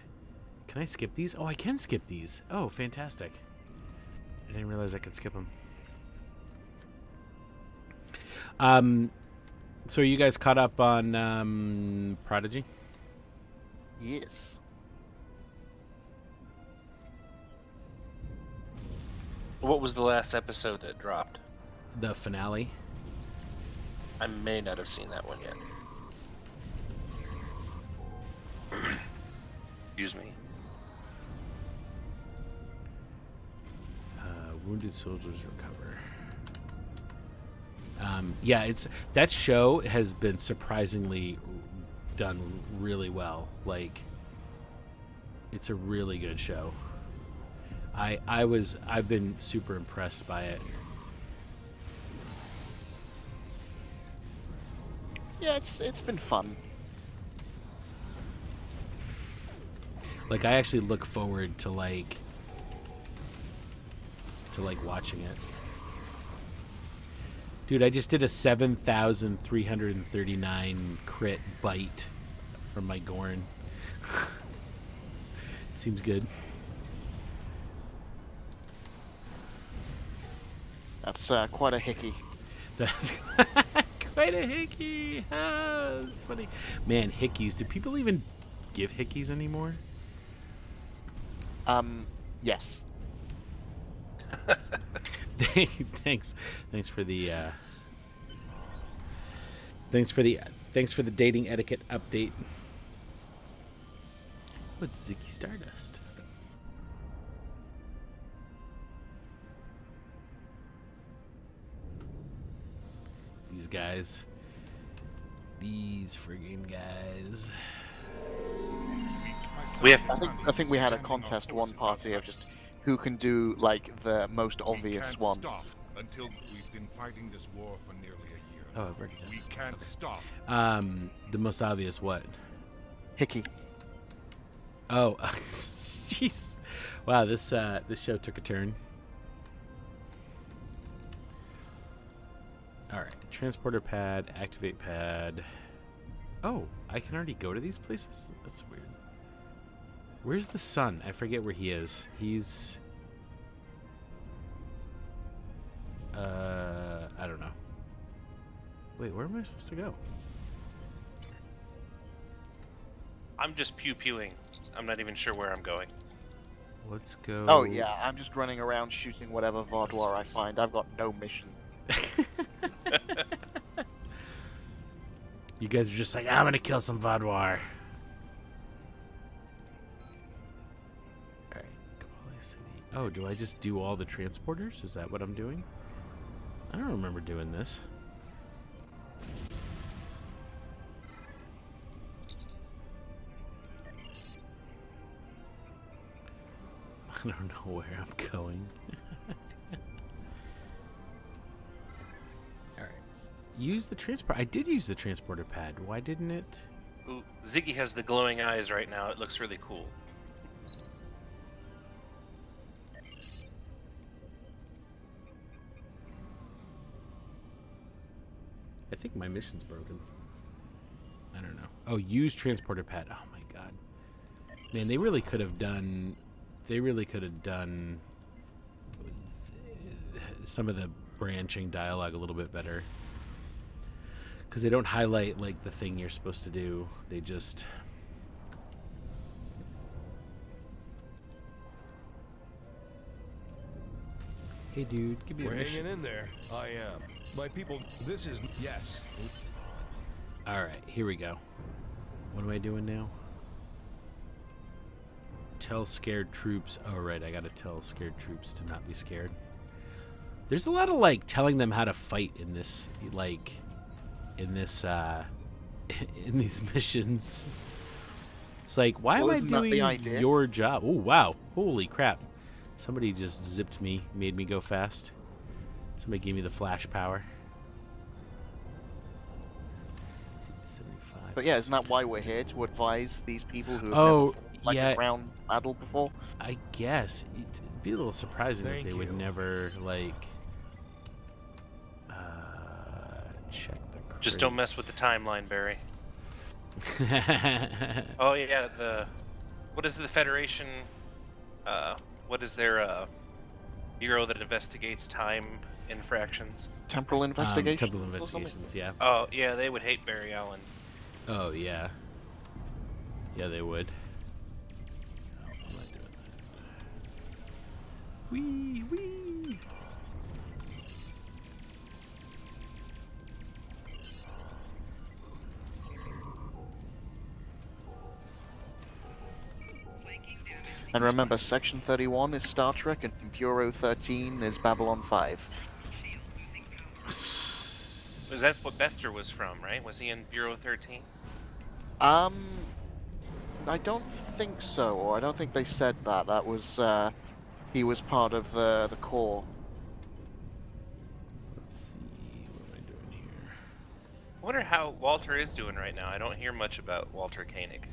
Can I skip these? Oh, I can skip these. Oh, fantastic. I didn't realize I could skip them. So are you guys caught up on Prodigy? Yes. What was the last episode that dropped? The finale? I may not have seen that one yet. Excuse me. Wounded soldiers recover. Yeah, that show has been surprisingly done really well. Like, it's a really good show. I've been super impressed by it. Yeah, it's been fun. Like, I actually look forward to watching it. Dude, I just did a 7,339 crit bite from my Gorn. Seems good. That's quite a hickey. That's quite a hickey. Ah, that's funny. Man, hickeys. Do people even give hickeys anymore? Yes. Thanks for the thanks for the dating etiquette update. What's Ziggy Stardust? These guys. These friggin' guys. I think we had a contest one party of just who can do like the most obvious one. Stop until we've been fighting this war for nearly a year. Oh, I've already done We can't stop. the most obvious what? Hickey. Oh, jeez. Wow, this show took a turn. All right, transporter pad, activate pad. Oh, I can already go to these places? That's weird. Where's the sun? I forget where he is. He's... I don't know. Wait, where am I supposed to go? I'm just pew-pewing. I'm not even sure where I'm going. Let's go... Oh yeah, I'm just running around shooting whatever Vaadwaur I find. I've got no mission. You guys are just like, I'm gonna kill some Vaadwaur. Alright, Kabali City. Oh, do I just do all the transporters? Is that what I'm doing? I don't remember doing this. I don't know where I'm going. Alright. Use the transport. I did use the transporter pad. Why didn't it? Ooh, Ziggy has the glowing eyes right now. It looks really cool. I think my mission's broken. I don't know. Oh, use transporter pad. Oh my god. Man, they really could have done... They really could have done some of the branching dialogue a little bit better. Because they don't highlight, like, the thing you're supposed to do. They just... Hey, dude, give me We're a mission. hanging in there. I am. My people, this is... Yes. All right, here we go. What am I doing now? Tell scared troops. Oh, right, I gotta tell scared troops to not be scared. There's a lot of, like, telling them how to fight in this, like, in this, in these missions. It's like, why am I doing your job? Oh, wow. Holy crap. Somebody just zipped me, made me go fast. Somebody gave me the flash power. 75. But yeah, isn't that why we're here, to advise these people who have never fought, like, a ground battle before? I guess. It'd be a little surprising if they would never, like, check the crates. Just don't mess with the timeline, Barry. Oh, yeah, what is the Federation, what is their, bureau that investigates time infractions? Temporal investigations? Temporal investigations, yeah. Oh, yeah, they would hate Barry Allen. Oh, yeah. Yeah, they would. Oh, I'm not doing that. Wee, wee. And remember, Section 31 is Star Trek, and Bureau 13 is Babylon 5. Was that what Bester was from, right? Was he in Bureau 13? I don't think so, or I don't think they said that. That was, he was part of the Corps. Let's see, what am I doing here? I wonder how Walter is doing right now. I don't hear much about Walter Koenig.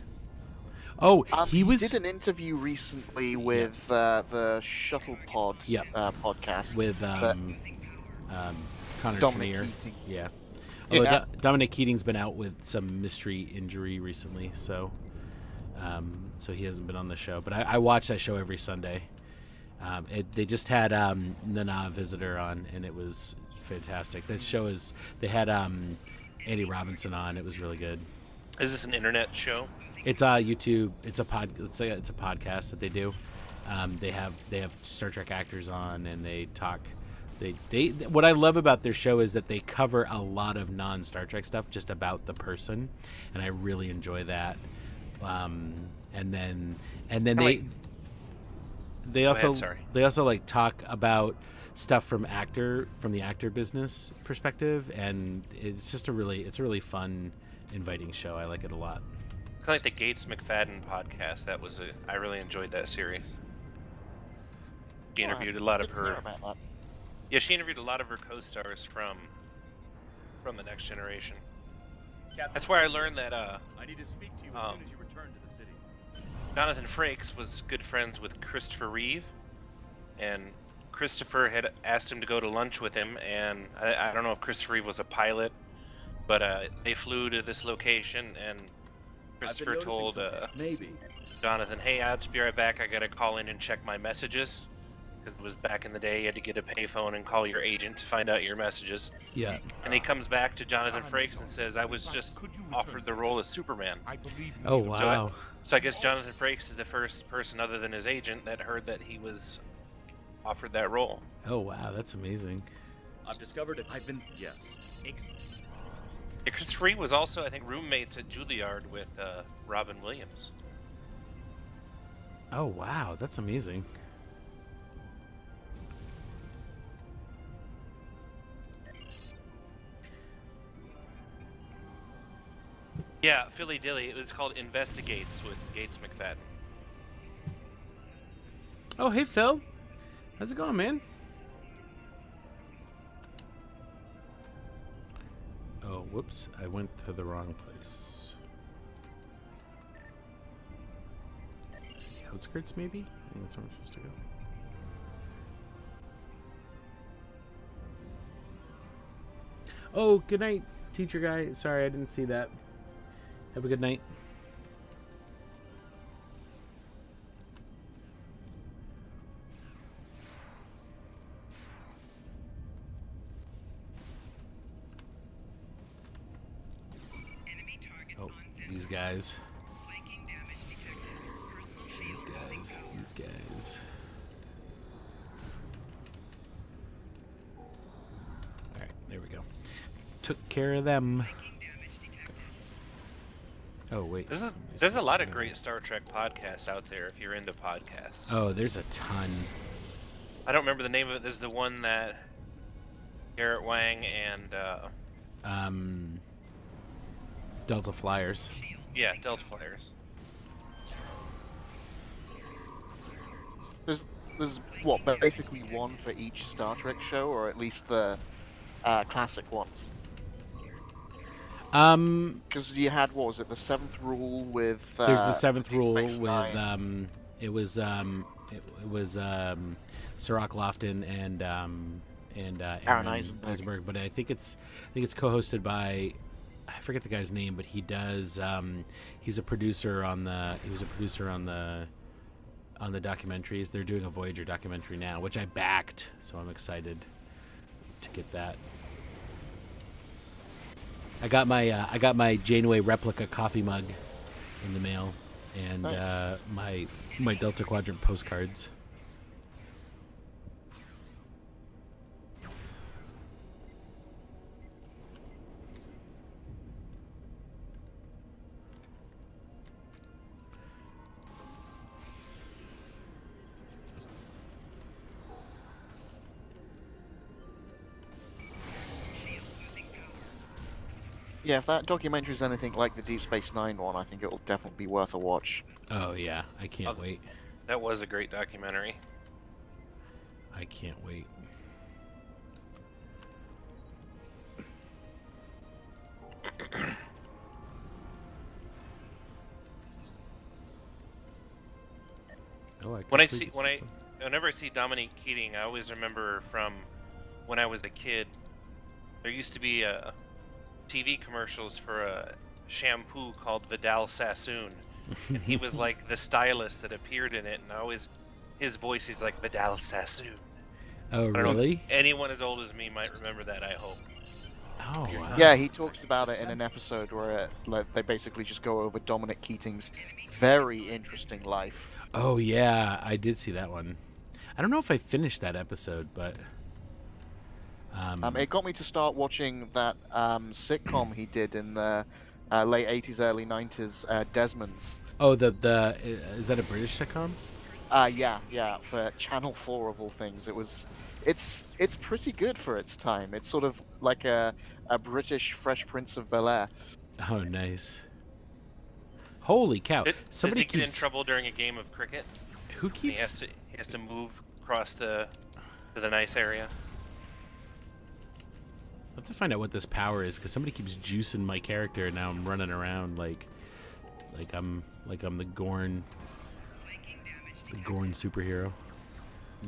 Oh, he did an interview recently with the Shuttle Pod podcast with Connor Dominic Trenier. Keating. Yeah. Although Dominic Keating's been out with some mystery injury recently, so he hasn't been on the show. But I watch that show every Sunday. They just had Nana Visitor on, and it was fantastic. That show is they had Andy Robinson on. It was really good. Is this an internet show? It's YouTube. It's a podcast that they do. They have Star Trek actors on, and they talk. They what I love about their show is that they cover a lot of non-Star Trek stuff just about the person, and I really enjoy that. And then they also like talk about stuff from the actor business perspective, and it's a really fun, inviting show. I like it a lot. Kind of like the Gates McFadden podcast. I really enjoyed that series. She interviewed a lot of her. Yeah, she interviewed a lot of her co-stars from the Next Generation. Captain, that's where I learned that. I need to speak to you as soon as you return to the city. Jonathan Frakes was good friends with Christopher Reeve, and Christopher had asked him to go to lunch with him. And I don't know if Christopher Reeve was a pilot, but they flew to this location, and Christopher told Jonathan, "Hey, I'll just be right back. I gotta call in and check my messages." Because it was back in the day, you had to get a payphone and call your agent to find out your messages. Yeah. And he comes back to Jonathan Frakes and says, "I was just offered the role of Superman." Oh, wow. So I guess Jonathan Frakes is the first person other than his agent that heard that he was offered that role. Oh, wow, that's amazing. I've discovered it. Yes. Yeah, Christopher Reeve was also, I think, roommates at Juilliard with Robin Williams. Oh, wow, that's amazing. Yeah, Philly Dilly. It was called Investigates with Gates McFadden. Oh, hey, Phil. How's it going, man? Oh, whoops. I went to the wrong place. The outskirts, maybe? I think that's where I'm supposed to go. Oh, good night, teacher guy. Sorry, I didn't see that. Have a good night. Oh, these guys. These guys. took care of them. Oh wait, There's a lot of great Star Trek podcasts out there if you're into podcasts. Oh, there's a ton. I don't remember the name of it. There's the one that Garrett Wang and Delta Flyers. Yeah, Delta Flyers. There's what, basically one for each Star Trek show, or at least the classic ones. Because you had, what was it, the Seventh Rule with? There's the Seventh Rule Space with Nine. it was Sirach Lofton and Aaron Eisenberg, but I think it's co-hosted by, I forget the guy's name, but he does he's a producer on the documentaries. They're doing a Voyager documentary now, which I backed, so I'm excited to get that. I got my Janeway replica coffee mug in the mail, and Nice. my Delta Quadrant postcards. Yeah, if that documentary is anything like the Deep Space Nine one, I think it'll definitely be worth a watch. Oh yeah, I can't wait. That was a great documentary. I can't wait. Oh, whenever I see Dominique Keating, I always remember from when I was a kid. There used to be TV commercials for a shampoo called Vidal Sassoon, and he was like the stylist that appeared in it, and his voice is like Vidal Sassoon. Oh, I don't know really? if anyone as old as me might remember that, I hope. Oh, wow. Yeah, he talks about it in an episode where they basically just go over Dominic Keating's very interesting life. Oh yeah, I did see that one. I don't know if I finished that episode, but it got me to start watching that sitcom he did in the late 80s, early 90s, Desmond's. Oh, the is that a British sitcom? Yeah, for Channel 4 of all things. It's pretty good for its time. It's sort of like a British Fresh Prince of Bel-Air. Oh, nice. Holy cow! Somebody does he get in keeps. trouble during a game of cricket? Who And he keeps? has to move across to the nice area. I have to find out what this power is, because somebody keeps juicing my character, and now I'm running around like I'm the Gorn superhero.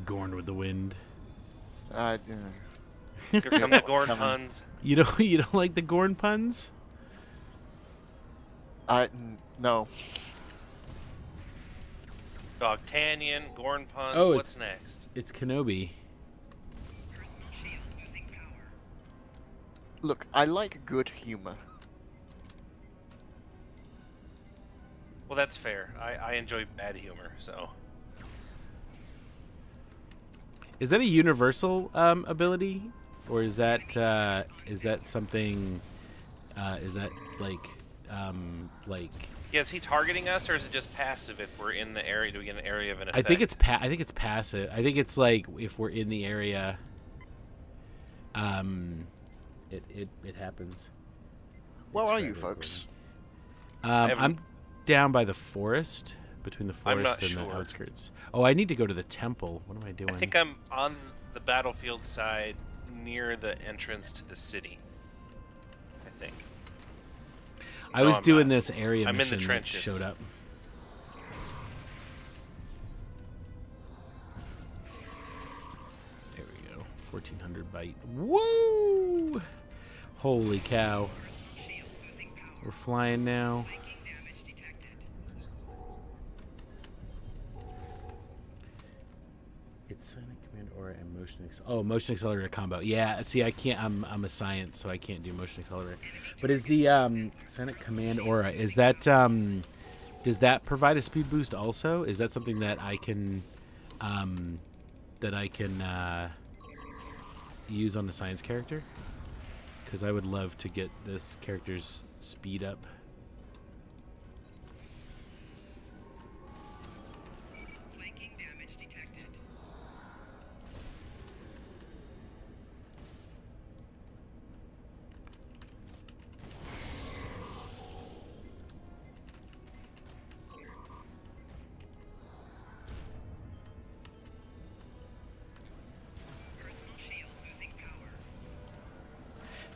Gorn with the wind. Here come the Gorn puns. You don't like the Gorn puns? No. Dogtanian, Gorn puns. Oh, what's next? It's Kenobi. Look, I like good humor. Well, that's fair. I enjoy bad humor, so. Is that a universal ability, or is that something? Is that like? Yeah, is he targeting us, or is it just passive if we're in the area? Do we get an area of an effect? I think it's passive. I think it's like if we're in the area. It happens. Where are you, folks? I'm down by the forest, between the forest and sure. the outskirts. Oh, I need to go to the temple. What am I doing? I think I'm on the battlefield side near the entrance to the city. I think. I No, was I'm doing not. this area I'm in mission the that trenches. showed up. There we go. 1400 byte. Woo! Holy cow. We're flying now. It's Sonic Command Aura and Motion Accelerator. Oh, Motion Accelerator combo. Yeah, see, I can't. I'm a science, so I can't do Motion Accelerator. But is the Sonic Command Aura, is that does that provide a speed boost also? Is that something that I can use on the science character? because I would love to get this character's speed up.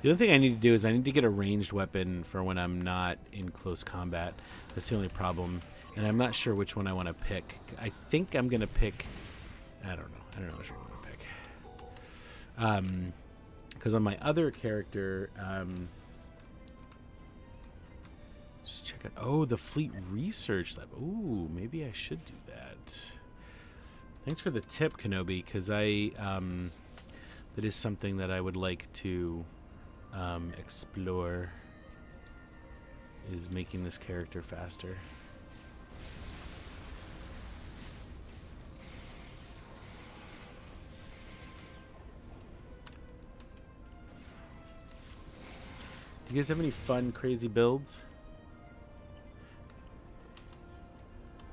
The other thing I need to do is I need to get a ranged weapon for when I'm not in close combat. That's the only problem. And I'm not sure which one I want to pick. I think I'm going to pick... I don't know. I don't know which one I want to pick. Because on my other character... just check out... Oh, the Fleet Research Lab. Ooh, maybe I should do that. Thanks for the tip, Kenobi, because I... that is something that I would like to... explore, is making this character faster. Do you guys have any fun, crazy builds?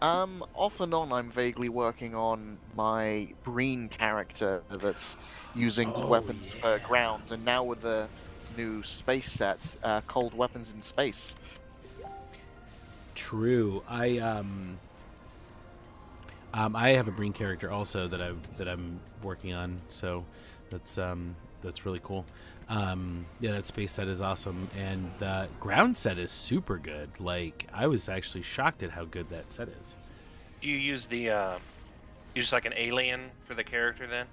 Off and on, I'm vaguely working on my Breen character that's using weapons for ground, and now with the new space set, cold weapons in space. True. I have a Breen character also that I'm working on, so that's really cool. Yeah, that space set is awesome, and the ground set is super good. Like, I was actually shocked at how good that set is. Do you use the use like an alien for the character then?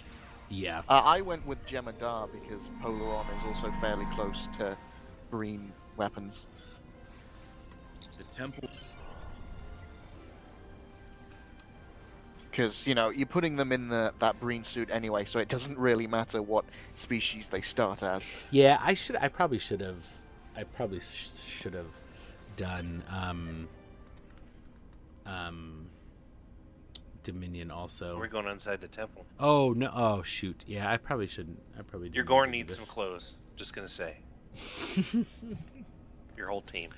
Yeah. I went with Jemadar because Polaron is also fairly close to Breen weapons. The temple. Because, you know, you're putting them in that Breen suit anyway, so it doesn't really matter what species they start as. Yeah, I probably should have done Dominion also. We're going inside the temple. Oh no! Oh shoot! Yeah, I probably shouldn't. Your Gorn needs some clothes. Just gonna say. Your whole team.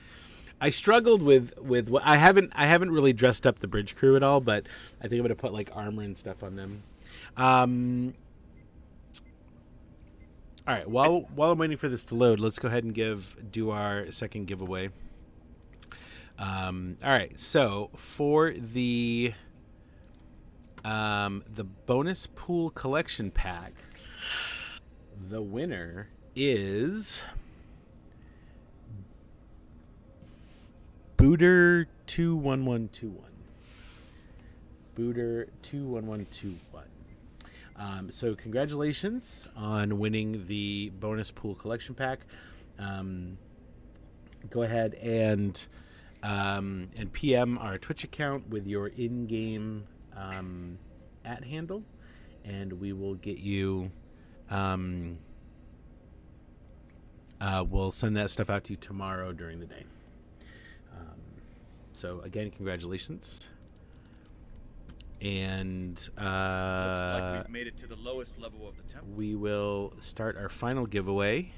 I struggled with what I haven't really dressed up the bridge crew at all, but I think I'm gonna put like armor and stuff on them. All right. While I'm waiting for this to load, let's go ahead and do our second giveaway. All right. So for the bonus pool collection pack, the winner is Booter 21121. Booter 21121. So congratulations on winning the bonus pool collection pack. Go ahead and PM our Twitch account with your in-game @ handle, and we will get you. We'll send that stuff out to you tomorrow during the day. So again, congratulations. And looks like we've made it to the lowest level of the temple. We will start our final giveaway,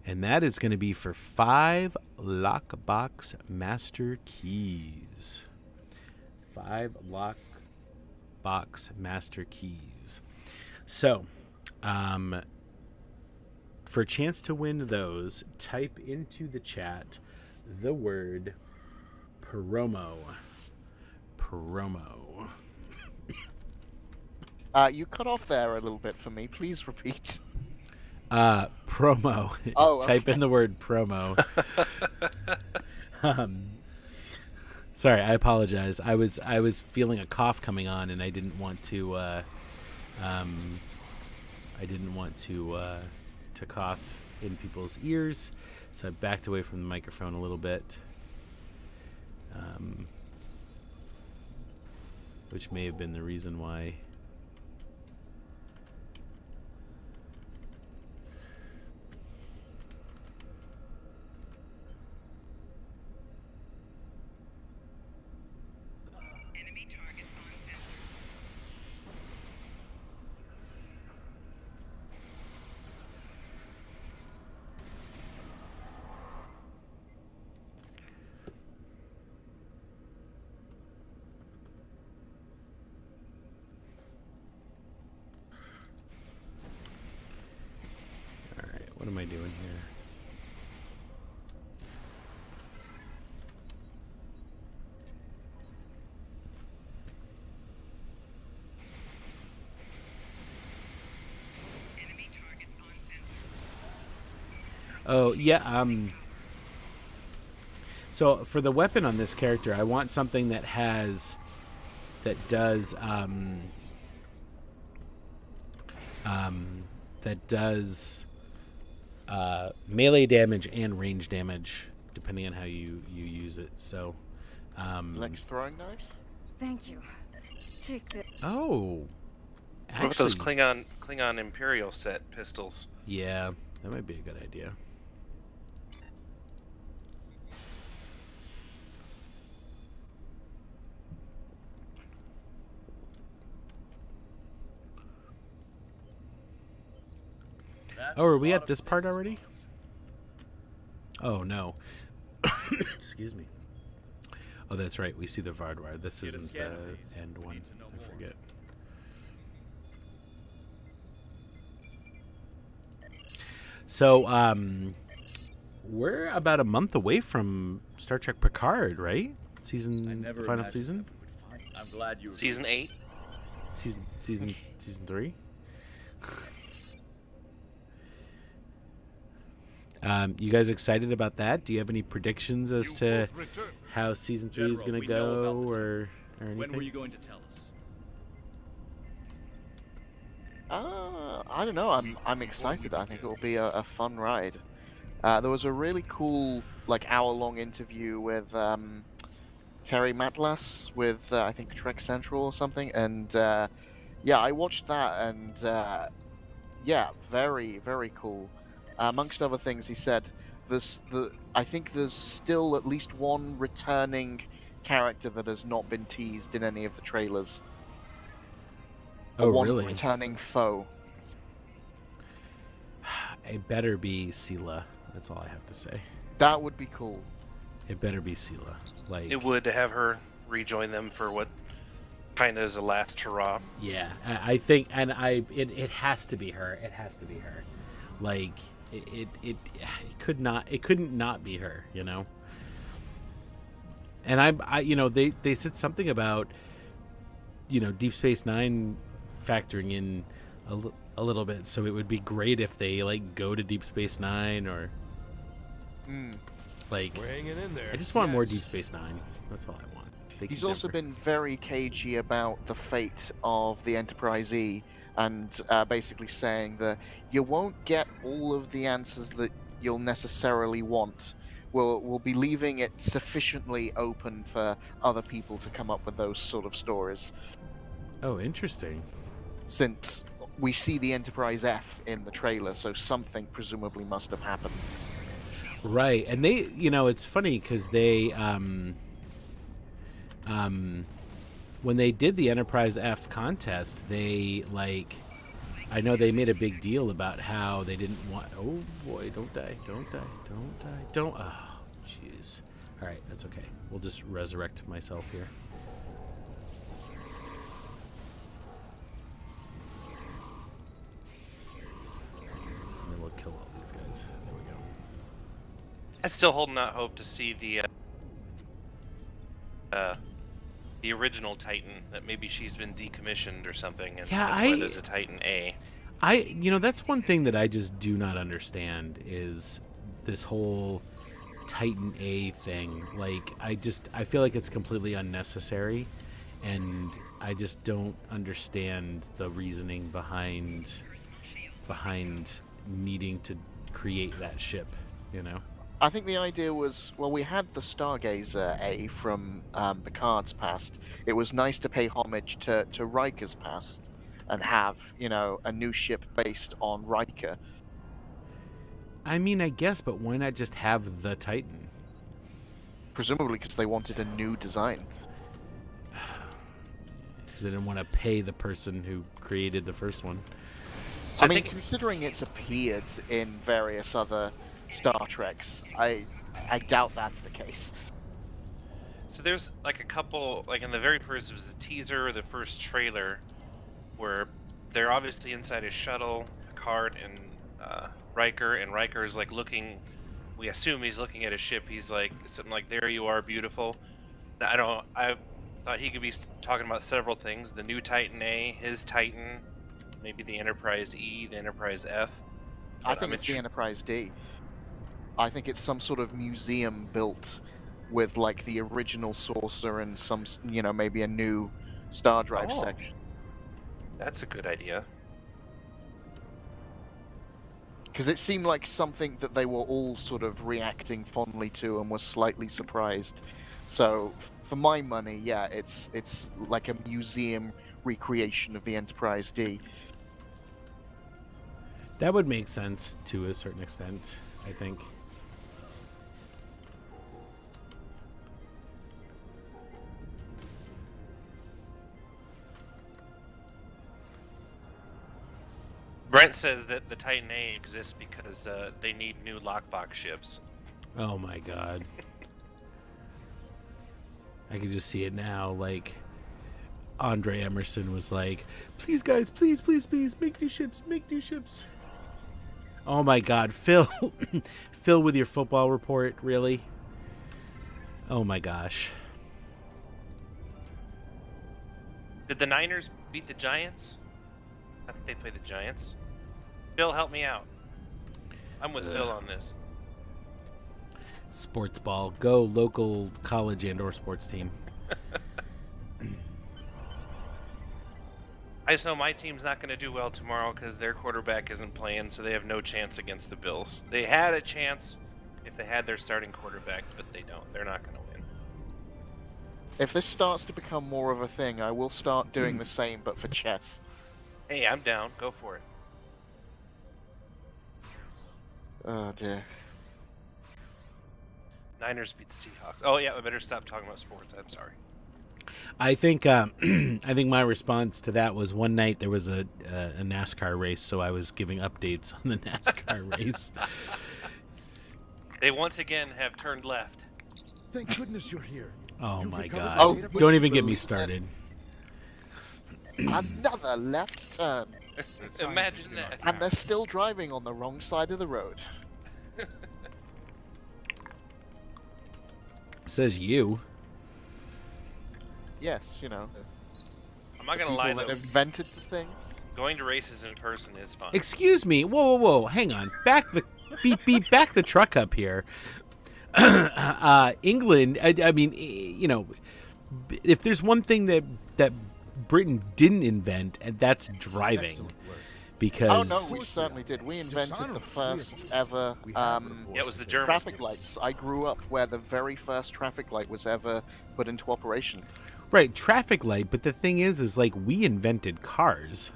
and that is going to be for 5 lockbox master keys. 5 lockbox master keys. So, for a chance to win those, type into the chat the word promo. Promo. You cut off there a little bit for me. Please repeat. Promo. Oh, okay. Type in the word promo. Sorry, I apologize. I was feeling a cough coming on, and I didn't want to. To cough in people's ears, so I backed away from the microphone a little bit. Which may have been the reason why. am I doing here? Oh, yeah, so for the weapon on this character, I want something that does melee damage and range damage, depending on how you use it. So, Lex throwing knives? Thank you. Take the. Oh, What about those actually, Klingon Imperial set pistols? yeah, that might be a good idea. That's Oh, are a we lot at of this part stasis already? points. Oh, no. Excuse me. Oh, that's right. We see the Vardwire. This Get a isn't scan the of these. end We one. need to know I more. forget. So, we're about a month away from Star Trek Picard, right? I Season, never the final imagined season? that we would find. I'm glad you. Season 8. Season 3? You guys excited about that? Do you have any predictions as to how season 3 is General, going to we know go, about the or anything? When were you going to tell us? I don't know. I'm excited. I think it will be a fun ride. There was a really cool, like, hour-long interview with Terry Matlas with I think Trek Central or something, and yeah, I watched that, and yeah, very very cool. Amongst other things, he said I think there's still at least one returning character that has not been teased in any of the trailers. Oh, one really? returning foe. It better be Sela. That's all I have to say. That would be cool. It better be Sela. Like, It would to have her rejoin them for what kind of is a last hurrah. yeah, I think, and it has to be her. It has to be her. Like, it couldn't not be her, you know. And I you know, they said something about, you know, Deep Space Nine factoring in a little bit, so it would be great if they like go to Deep Space Nine, or like, We're hanging in there. I just want more Deep Space Nine. That's all I want. He's also been very cagey about the fate of the Enterprise E, and basically saying that you won't get all of the answers that you'll necessarily want. We'll be leaving it sufficiently open for other people to come up with those sort of stories. Oh, interesting. Since we see the Enterprise F in the trailer, so something presumably must have happened. Right, and they, you know, it's funny because they, when they did the Enterprise F contest, they, like, I know they made a big deal about how they didn't want, oh boy, don't die, don't die, don't die, don't, oh, jeez. All right, that's okay. We'll just resurrect myself here. And then we'll kill all these guys. There we go. I'm still holding out hope to see the original Titan, that maybe she's been decommissioned or something, and Yeah, that's why there's a Titan A. You know, that's one thing that I just do not understand is this whole Titan A thing. Like, I feel like it's completely unnecessary, and I just don't understand the reasoning behind needing to create that ship, you know? I think the idea was, well, we had the Stargazer A from Picard's past. It was nice to pay homage to Riker's past and have, you know, a new ship based on Riker. I mean, I guess, but why not just have the Titan? Presumably because they wanted a new design. Because they didn't want to pay the person who created the first one. So I mean, considering it's appeared in various other Star Treks, I doubt that's the case. So there's like a couple, like in the very first, it was the teaser, the first trailer, where they're obviously inside a shuttle. Picard and Riker, and Riker is like looking. We assume he's looking at his ship. He's like something like, "There you are, beautiful." I thought he could be talking about several things: the new Titan A, his Titan, maybe the Enterprise E, the Enterprise F. I think it's the Enterprise D. I think it's some sort of museum built with like the original saucer and some, maybe a new star drive section. That's a good idea. Because it seemed like something that they were all sort of reacting fondly to and was slightly surprised. So, for my money, yeah, it's like a museum recreation of the Enterprise D. That would make sense to a certain extent, I think. Brent says that the Titan A exists because they need new lockbox ships. Oh my god. I can just see it now. Like, Andre Emerson was like, "Please, guys, please, please, please, make new ships, make new ships." Oh my god, Phil. Phil with your football report, really? Oh my gosh. Did the Niners beat the Giants? I think they played the Giants. Phil, help me out. I'm with Phil on this. Sports ball. Go local college and or sports team. I just know my team's not going to do well tomorrow because their quarterback isn't playing, so they have no chance against the Bills. They had a chance if they had their starting quarterback, but they don't. They're not going to win. If this starts to become more of a thing, I will start doing the same, but for chess. Hey, I'm down. Go for it. Oh dear. Niners beat the Seahawks. Oh yeah, I better stop talking about sports. I'm sorry. I think I think my response to that was one night there was a NASCAR race, so I was giving updates on the NASCAR race. They once again have turned left. Thank goodness you're here. Oh You've my recovered god. the data from Don't the even get me Bills. started. Another left turn. Imagine that. And they're still driving on the wrong side of the road. Says you. Yes, I'm not going to lie, that though. invented the thing. Going to races in person is fun. Excuse me. Whoa, whoa, whoa. Hang on. Back the beep, back the truck up here. England, I mean, if there's one thing that Britain didn't invent, and that's driving. Because oh no, we certainly did. We invented the first ever it was the Germans. traffic lights. I grew up where the very first traffic light was ever put into operation. Right, traffic light, but the thing is like we invented cars.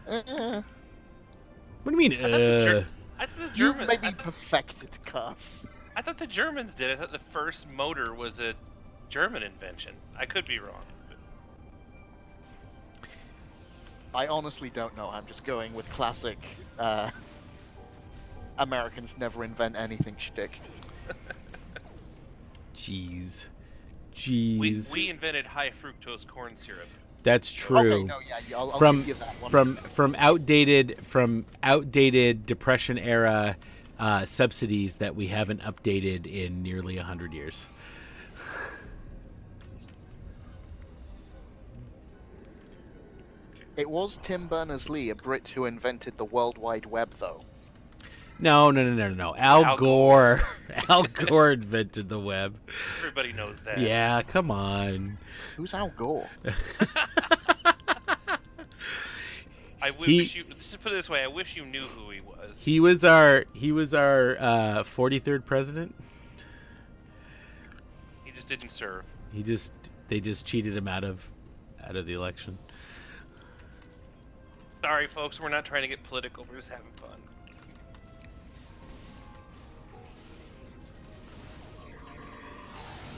What do you mean? I thought the You Germans maybe perfected cars. I thought the Germans did. I thought the first motor was a German invention. I could be wrong. I honestly don't know. I'm just going with classic Americans never invent anything shtick. Jeez. We invented high fructose corn syrup. That's true. Okay, no, yeah, I'll give you that one. From outdated Depression era subsidies that we haven't updated in nearly 100 years. It was Tim Berners-Lee, a Brit, who invented the World Wide Web, though. No. Al Gore. Al Gore invented the web. Everybody knows that. Yeah, come on. Who's Al Gore? I wish you. Just put it this way: I wish you knew who he was. He was our 43rd president. He just didn't serve. They just cheated him out of the election. Sorry, folks. We're not trying to get political. We're just having fun.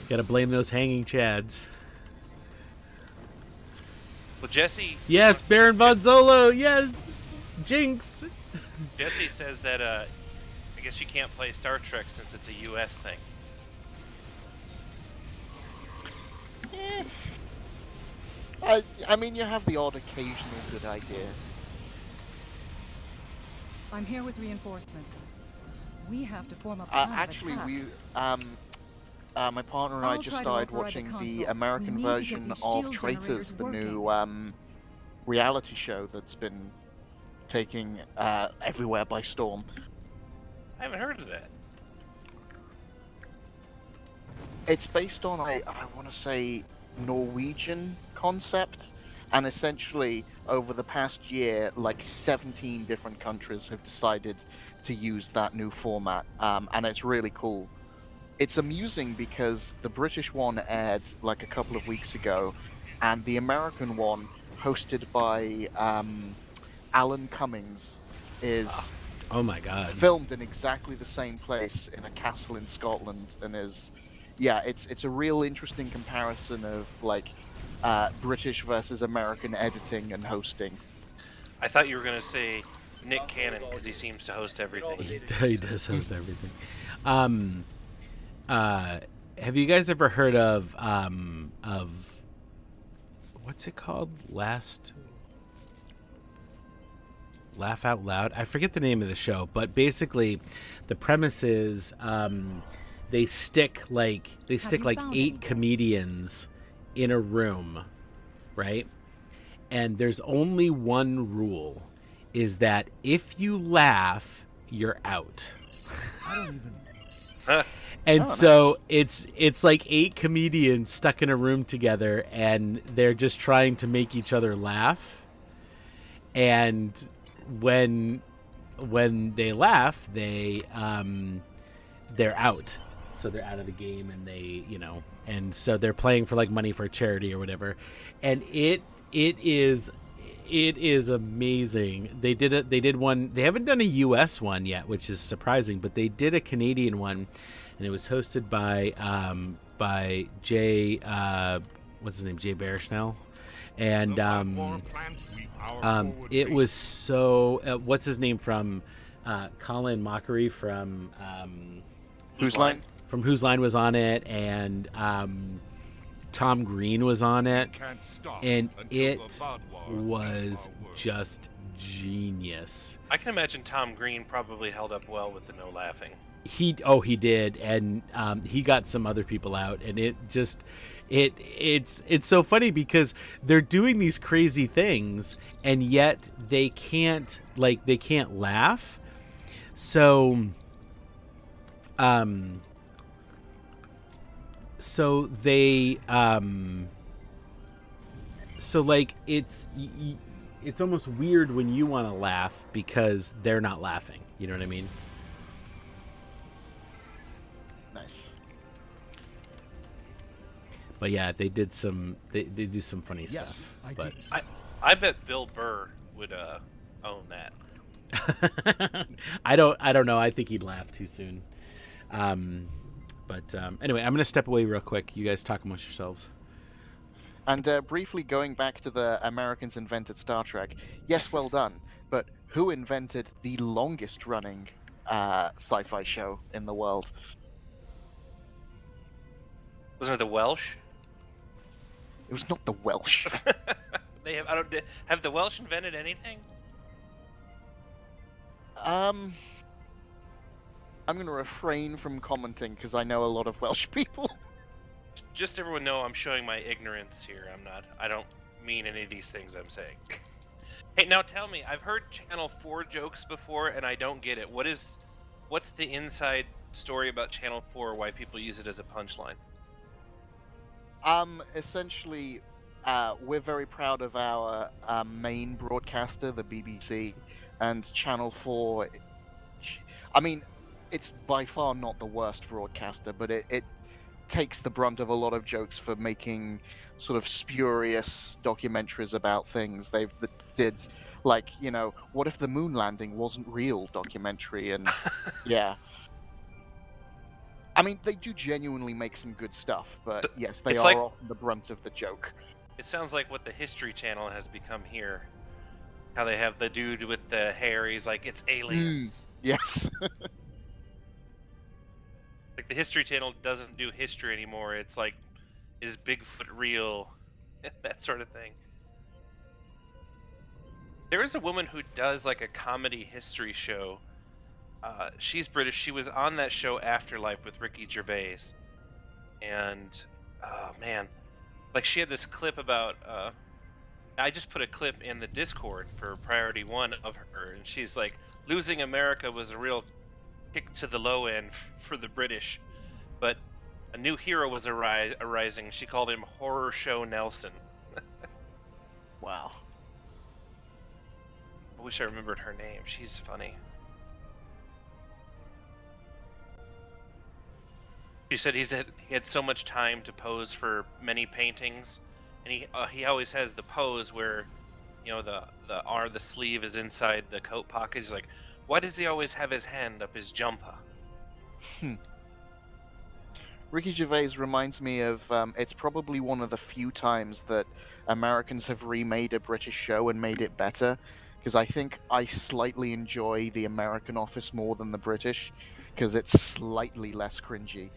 Gotta blame those hanging chads. Well, Jesse. Yes, Baron Von Zolo. Yes, Jinx. Jesse says that I guess you can't play Star Trek since it's a U.S. thing. I mean, you have the odd occasional good idea. I'm here with reinforcements. We have to form a plan of Actually, attack. my partner and I I'll just try to started override the watching the console. American We need to get version these of shield Traitors, generators the working. new reality show that's been taking everywhere by storm. I haven't heard of that. It's based on I want to say Norwegian concept, and essentially over the past year, like 17 different countries have decided to use that new format, and it's really cool. It's amusing because the British one aired like a couple of weeks ago, and the American one, hosted by Alan Cummings, is Oh my god. filmed in exactly the same place in a castle in Scotland, and it's a real interesting comparison of like British versus American editing and hosting. I thought you were going to say Nick Cannon, because he seems to host everything. He does host everything. Have you guys ever heard of what's it called? Laugh Out Loud? I forget the name of the show, but basically the premise is they stick like 8 comedians in a room, right? And there's only one rule, is that if you laugh, you're out. I don't even. And so it's like 8 comedians stuck in a room together, and they're just trying to make each other laugh. And when they laugh, they're out. So they're out of the game, and and so they're playing for like money for a charity or whatever. And it is amazing. They did one. They haven't done a US one yet, which is surprising, but they did a Canadian one, and it was hosted by Jay what's his name? Jay Barishnell. And it was so what's his name from Colin Mockery from Whose Line? From Whose Line was on it, and Tom Green was on it, and it was just genius. I can imagine Tom Green probably held up well with the no laughing. He did, and he got some other people out, and it's so funny because they're doing these crazy things, and yet they can't laugh. So it's almost weird when you want to laugh because they're not laughing. You know what I mean? Nice. But yeah, they do some funny stuff. But I bet Bill Burr would own that. I don't know. I think he'd laugh too soon. But anyway, I'm gonna step away real quick. You guys talk amongst yourselves. And briefly going back to the Americans invented Star Trek, yes, well done. But who invented the longest running sci-fi show in the world? Wasn't it the Welsh? It was not the Welsh. Have the Welsh invented anything? I'm going to refrain from commenting because I know a lot of Welsh people. Just so everyone know, I'm showing my ignorance here. I don't mean any of these things I'm saying. Hey, now tell me, I've heard Channel 4 jokes before, and I don't get it. What's the inside story about Channel 4, why people use it as a punchline? Essentially, we're very proud of our main broadcaster, the BBC, and Channel 4. I mean, it's by far not the worst broadcaster, but it takes the brunt of a lot of jokes for making sort of spurious documentaries about things. They did, like, what if the moon landing wasn't real documentary, and yeah. I mean, they do genuinely make some good stuff, but yes, they are often the brunt of the joke. It sounds like what the History Channel has become here. How they have the dude with the hair, he's like, it's aliens. Yes. Like, the History Channel doesn't do history anymore. It's like, is Bigfoot real? That sort of thing. There is a woman who does like a comedy history show. She's British. She was on that show Afterlife with Ricky Gervais, and oh man, like she had this clip about. I just put a clip in the Discord for Priority One of her, and she's like, "Losing America was a real kick to the low end for the British, but a new hero was arising. She called him Horror Show Nelson." Wow. I wish I remembered her name. She's funny. She said he had so much time to pose for many paintings, and he always has the pose where, you know, the sleeve is inside the coat pocket. He's like, why does he always have his hand up his jumper? Ricky Gervais reminds me of, it's probably one of the few times that Americans have remade a British show and made it better, because I think I slightly enjoy the American Office more than the British, because it's slightly less cringy.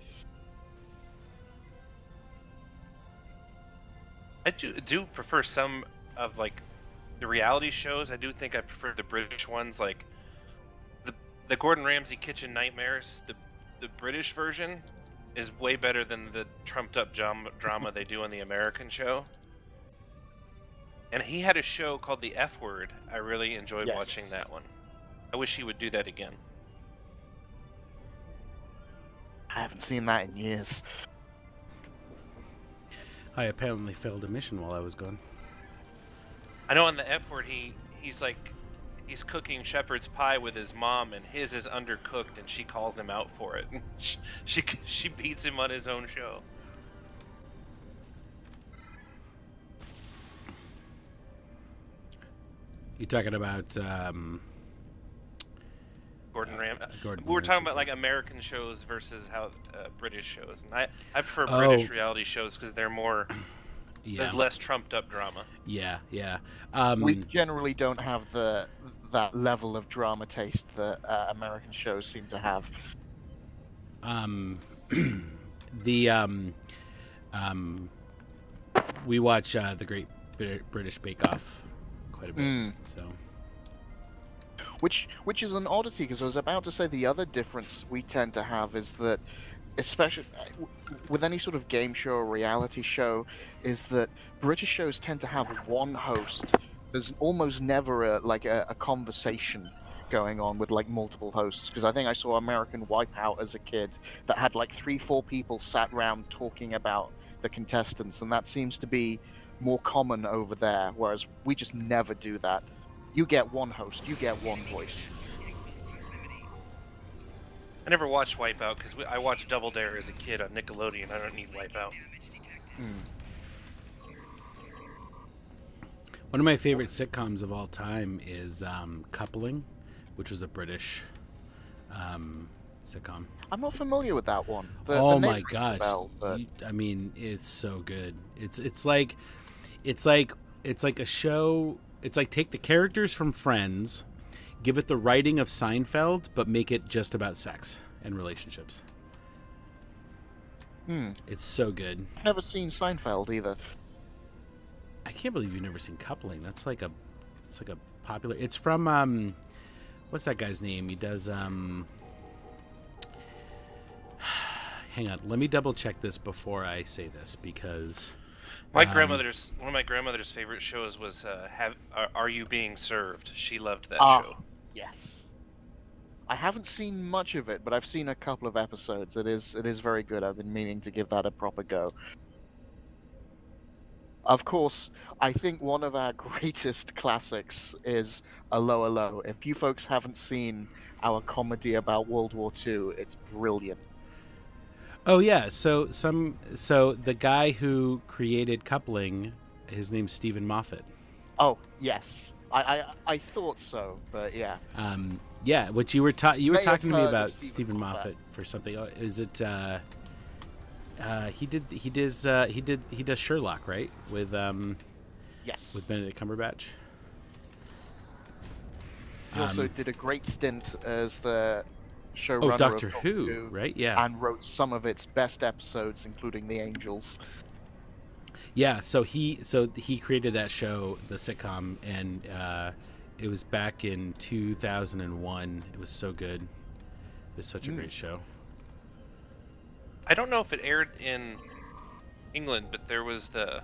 I do prefer some of, like, the reality shows. I do think I prefer the British ones, like the Gordon Ramsay Kitchen Nightmares. The British version is way better than the trumped up drama they do on the American show. And he had a show called The F Word. I really enjoyed watching that one. I wish he would do that again. I haven't seen that in years. I apparently failed a mission while I was gone. I know on the F Word he's cooking shepherd's pie with his mom, and his is undercooked, and she calls him out for it. she beats him on his own show. You talking about Gordon Ramsay. Gordon We were talking Ramsay. about like American shows versus how British shows, and I prefer British reality shows because they're more. There's less trumped up drama. Yeah. We generally don't have that level of drama taste that American shows seem to have. We watch the Great British Bake Off quite a bit. So, which is an oddity, because I was about to say the other difference we tend to have is that, especially with any sort of game show or reality show, is that British shows tend to have one host. There's almost never a conversation going on with like multiple hosts, because I think I saw American Wipeout as a kid that had like 3-4 people sat around talking about the contestants, and that seems to be more common over there, whereas we just never do that. You get one host, you get one voice. I never watched Wipeout because I watched Double Dare as a kid on Nickelodeon. I don't need Wipeout. one of my favorite sitcoms of all time is Coupling, which was a British sitcom. I'm not familiar with that one. Oh my gosh! I mean, it's so good. It's like a show. It's like take the characters from Friends, give it the writing of Seinfeld, but make it just about sex and relationships. It's so good. I've never seen Seinfeld either. I can't believe you've never seen Coupling. It's like a popular. It's from what's that guy's name? He does hang on, let me double check this before I say this, because one of my grandmother's favorite shows was Are You Being Served? She loved that show. Yes. I haven't seen much of it, but I've seen a couple of episodes. It is very good. I've been meaning to give that a proper go. Of course, I think one of our greatest classics is Allo Allo. If you folks haven't seen our comedy about World War II, it's brilliant. Oh yeah, so the guy who created Coupling, his name's Stephen Moffat. Oh yes, I thought so, but yeah. Yeah, what you were talking to me about Stephen Moffat for something. Oh, is it? He does Sherlock, right? With yes, with Benedict Cumberbatch. He also did a great stint as the showrunner of Doctor Who, right? Yeah, and wrote some of its best episodes, including The Angels. Yeah, so he created that show, the sitcom, and It was back in 2001. It was so good. It was such a great show. I don't know if it aired in England, but there was the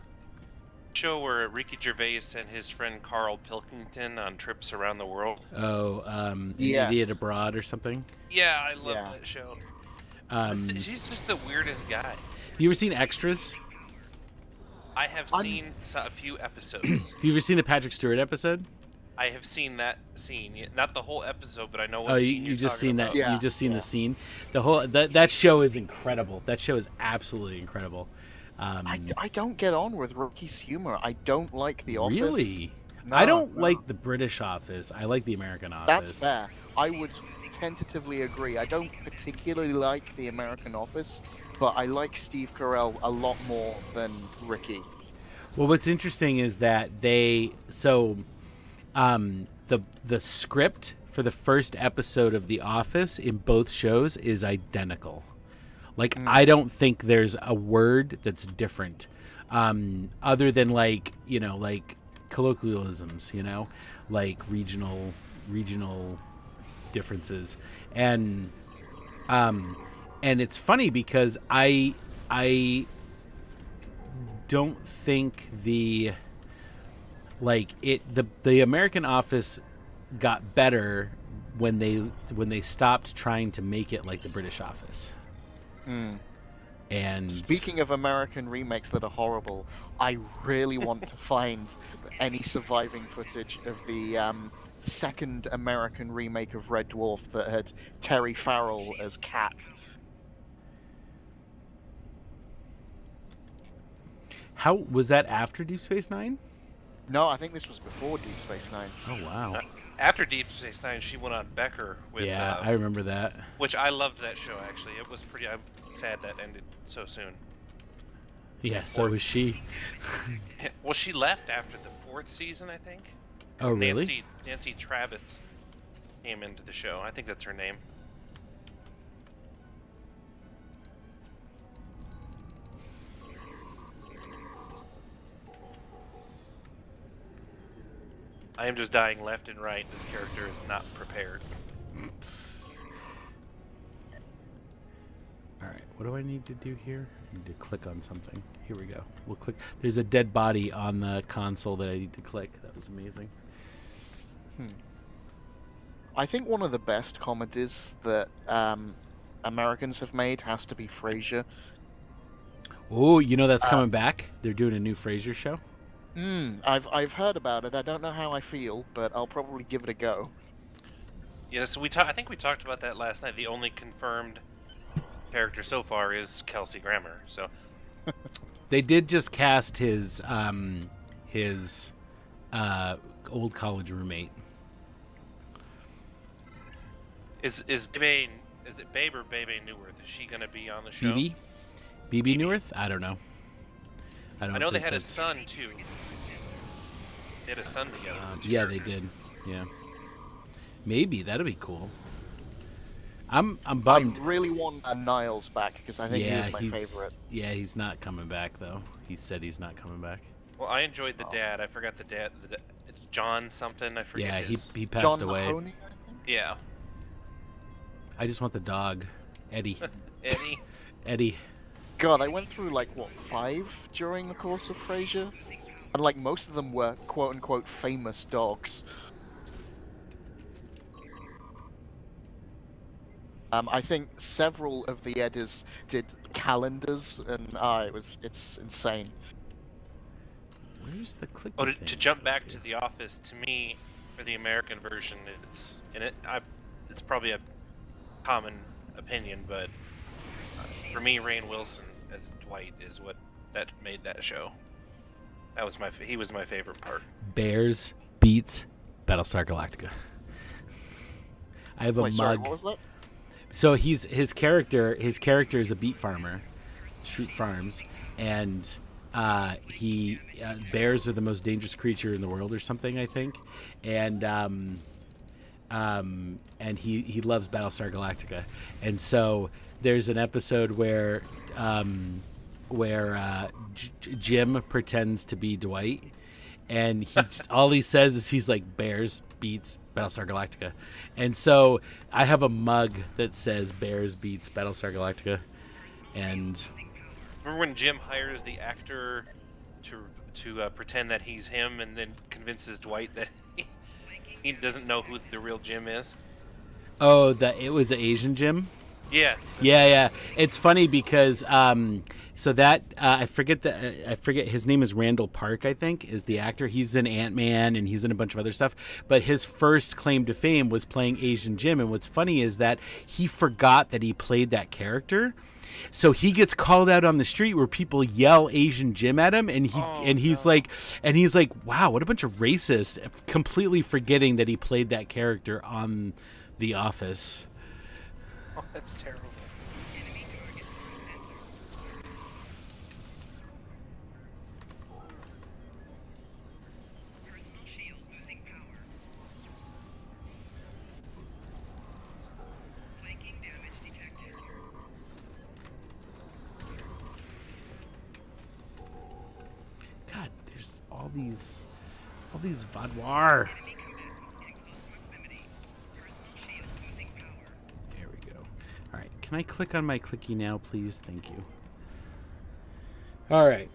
show where Ricky Gervais and his friend Carl Pilkington on trips around the world. Oh, Yes. Idiot Abroad or something? Yeah, I love that show. He's just the weirdest guy. You ever seen Extras? I have seen a few episodes. Have you ever seen the Patrick Stewart episode? I have seen that scene, not the whole episode, but I know what Oh, scene you just seen about. that? You just seen the scene? The whole that show is incredible. That show is absolutely incredible. I don't get on with Ricky's humor. I don't like The Office. Really? No, I don't like the British Office. I like the American Office. That's fair. I would tentatively agree. I don't particularly like the American Office, but I like Steve Carell a lot more than Ricky. Well, what's interesting is that the script for the first episode of The Office in both shows is identical. Like, I don't think there's a word that's different, other than like colloquialisms, like regional differences, and it's funny because I don't think the American Office got better when they stopped trying to make it like the British Office. And speaking of American remakes that are horrible, I really want to find any surviving footage of the second American remake of Red Dwarf that had Terry Farrell as Cat. How was that after Deep Space Nine? No, I think this was before Deep Space Nine. Oh wow! After Deep Space Nine, she went on Becker with. Yeah, I remember that. Which I loved that show actually. It was pretty. I'm sad that ended so soon. Yeah, so was she. Well, she left after the 4th season, I think. Oh really? Nancy Travis came into the show. I think that's her name. I am just dying left and right. This character is not prepared. Alright, what do I need to do here? I need to click on something. Here we go. We'll click. There's a dead body on the console that I need to click. That was amazing. I think one of the best comedies that Americans have made has to be Frasier. Oh, that's coming back? They're doing a new Frasier show? I've heard about it. I don't know how I feel, but I'll probably give it a go. Yeah, so I think we talked about that last night. The only confirmed character so far is Kelsey Grammer. So they did just cast his old college roommate. Is it Babe or Bebe Newirth? Is she gonna be on the show? BB Newirth? I don't know. I know they had a son too. They had a son together. Yeah, they did. Yeah. Maybe that'd be cool. I'm bummed. I really want Niles back because I think he was my favorite. Yeah, he's not coming back though. He said he's not coming back. Well, I enjoyed the dad. I forgot the dad. It's John something. I forget. Yeah, his. he passed John away. Mahoney, I think? Yeah. I just want the dog, Eddie. Eddie. God, I went through 5 during the course of Frasier, and most of them were quote unquote famous dogs. I think several of the editors did calendars, and it's insane. Where's the click? Oh, to jump back to The Office, to me, for the American version, it's probably a common opinion, but for me, Rainn Wilson as Dwight is what that made that show. That was he was my favorite part. Bears beats Battlestar Galactica. I have a mug. Sorry, what was that? So his character is a beet farmer, Shroot Farms, and bears are the most dangerous creature in the world or something, I think, and he loves Battlestar Galactica, and so there's an episode where Jim pretends to be Dwight, and all he says is he's like, Bears beats Battlestar Galactica. And so I have a mug that says Bears beats Battlestar Galactica. And remember when Jim hires the actor to pretend that he's him, and then convinces Dwight that he doesn't know who the real Jim is? Oh, it was the Asian Jim? Yes. Yeah. It's funny because so that I forget his name is Randall Park, I think, is the actor. He's in Ant-Man and he's in a bunch of other stuff. But his first claim to fame was playing Asian Jim. And what's funny is that he forgot that he played that character. So he gets called out on the street where people yell Asian Jim at him, and he's like, wow, what a bunch of racists, completely forgetting that he played that character on The Office. Oh, that's terrible. God, there's all these Vaadwaur. There we go. All right, can I click on my clicky now, please? Thank you. All right.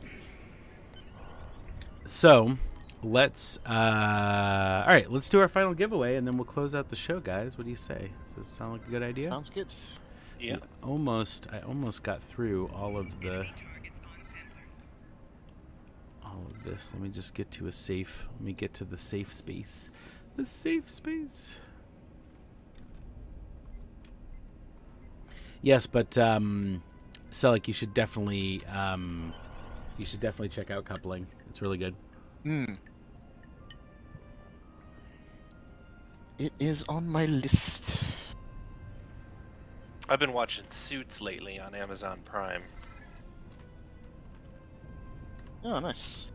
So let's do our final giveaway, and then we'll close out the show, guys. What do you say? Does that sound like a good idea? Sounds good. Yeah. I almost got through all of this. Let me just get to let me get to the safe space. The safe space. Yes, but Selleck, you should definitely check out Coupling. It's really good. It is on my list. I've been watching Suits lately on Amazon Prime. Oh, nice.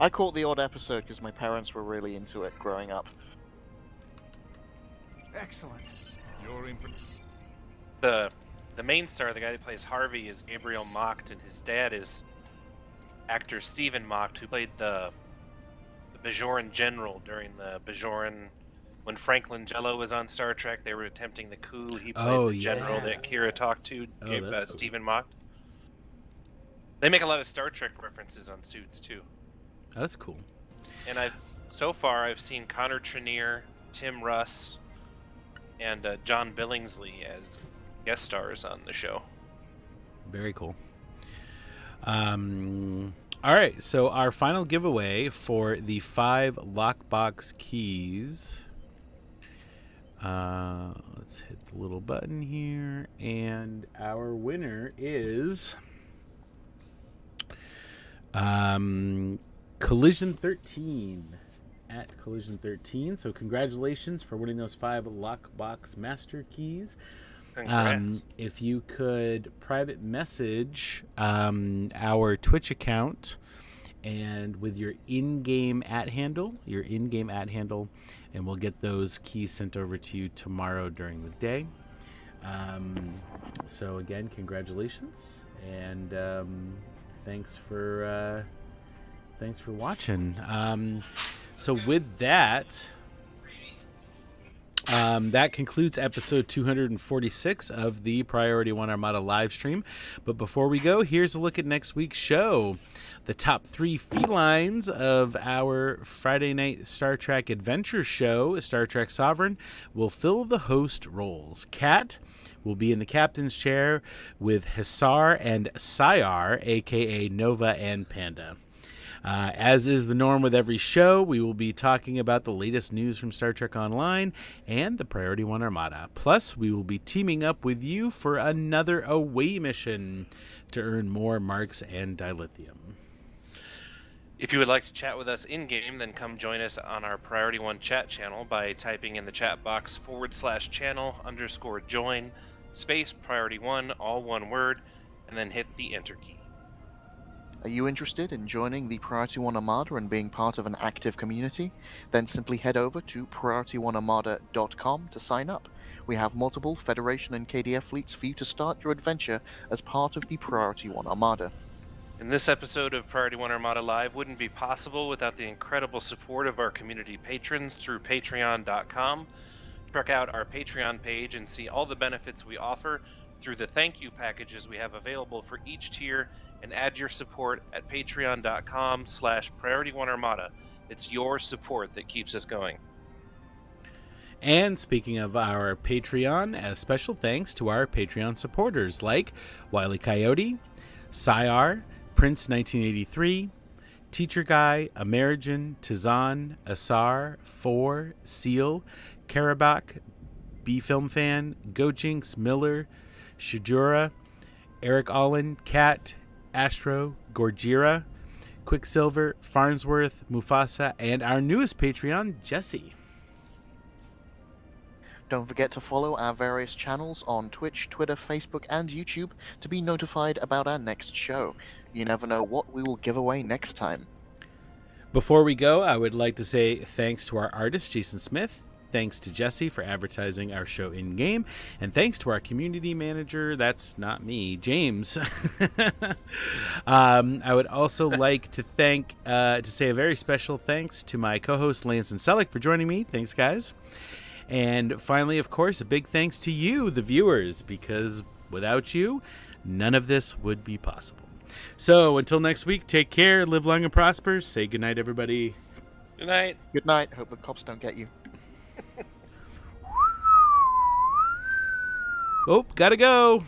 I caught the odd episode because my parents were really into it growing up. Excellent. You're in for... The main star, the guy who plays Harvey, is Gabriel Macht, and his dad is actor Stephen Macht, who played the Bajoran general during the Bajoran... When Franklin Jello was on Star Trek, they were attempting the coup. He played the general that Kira talked to, Stephen Macht. They make a lot of Star Trek references on Suits, too. Oh, that's cool. And so far I've seen Connor Trenier, Tim Russ, and John Billingsley as guest stars on the show. Very cool. All right, so our final giveaway for the 5 lockbox keys. Let's hit the little button here, and our winner is Collision 13 at Collision 13. So congratulations for winning those 5 lockbox master keys. If you could private message our Twitch account and with your in-game @ handle, and we'll get those keys sent over to you tomorrow during the day. So again, congratulations, and thanks for watching. So with that, that concludes episode 246 of the Priority 1 Armada live stream. But before we go, here's a look at next week's show. The top 3 felines of our Friday night Star Trek adventure show, Star Trek Sovereign, will fill the host roles. Kat will be in the captain's chair with Hisar and Sayar, a.k.a. Nova and Panda. As is the norm with every show, we will be talking about the latest news from Star Trek Online and the Priority 1 Armada. Plus, we will be teaming up with you for another away mission to earn more marks and dilithium. If you would like to chat with us in-game, then come join us on our Priority 1 chat channel by typing in the chat box /channel_join space Priority 1, all one word, and then hit the enter key. Are you interested in joining the Priority 1 Armada and being part of an active community? Then simply head over to PriorityOneArmada.com to sign up. We have multiple Federation and KDF fleets for you to start your adventure as part of the Priority 1 Armada. And this episode of Priority 1 Armada Live wouldn't be possible without the incredible support of our community patrons through patreon.com. Check out our Patreon page and see all the benefits we offer through the thank you packages we have available for each tier, and add your support at patreon.com/Priority1Armada. It's your support that keeps us going. And speaking of our Patreon, a special thanks to our Patreon supporters like Wile E. Coyote, Syar, Prince 1983, Teacher Guy, Amerigen, Tizan, Asar, Four, Seal, Karabak, B-Film Fan, Gojinx, Miller, Shajura, Eric Allen, Cat, Astro, Gorgira, Quicksilver, Farnsworth, Mufasa, and our newest Patreon, Jesse. Don't forget to follow our various channels on Twitch, Twitter, Facebook, and YouTube to be notified about our next show. You never know what we will give away next time. Before we go, I would like to say thanks to our artist, Jason Smith. Thanks to Jesse for advertising our show in-game. And thanks to our community manager, that's not me, James. I would also like to say a very special thanks to my co-host, Lance and Selleck, for joining me. Thanks, guys. And finally, of course, a big thanks to you, the viewers, because without you, none of this would be possible. So until next week, take care, live long and prosper. Say goodnight, everybody. Good night. Good night. Hope the cops don't get you. Oh, gotta go.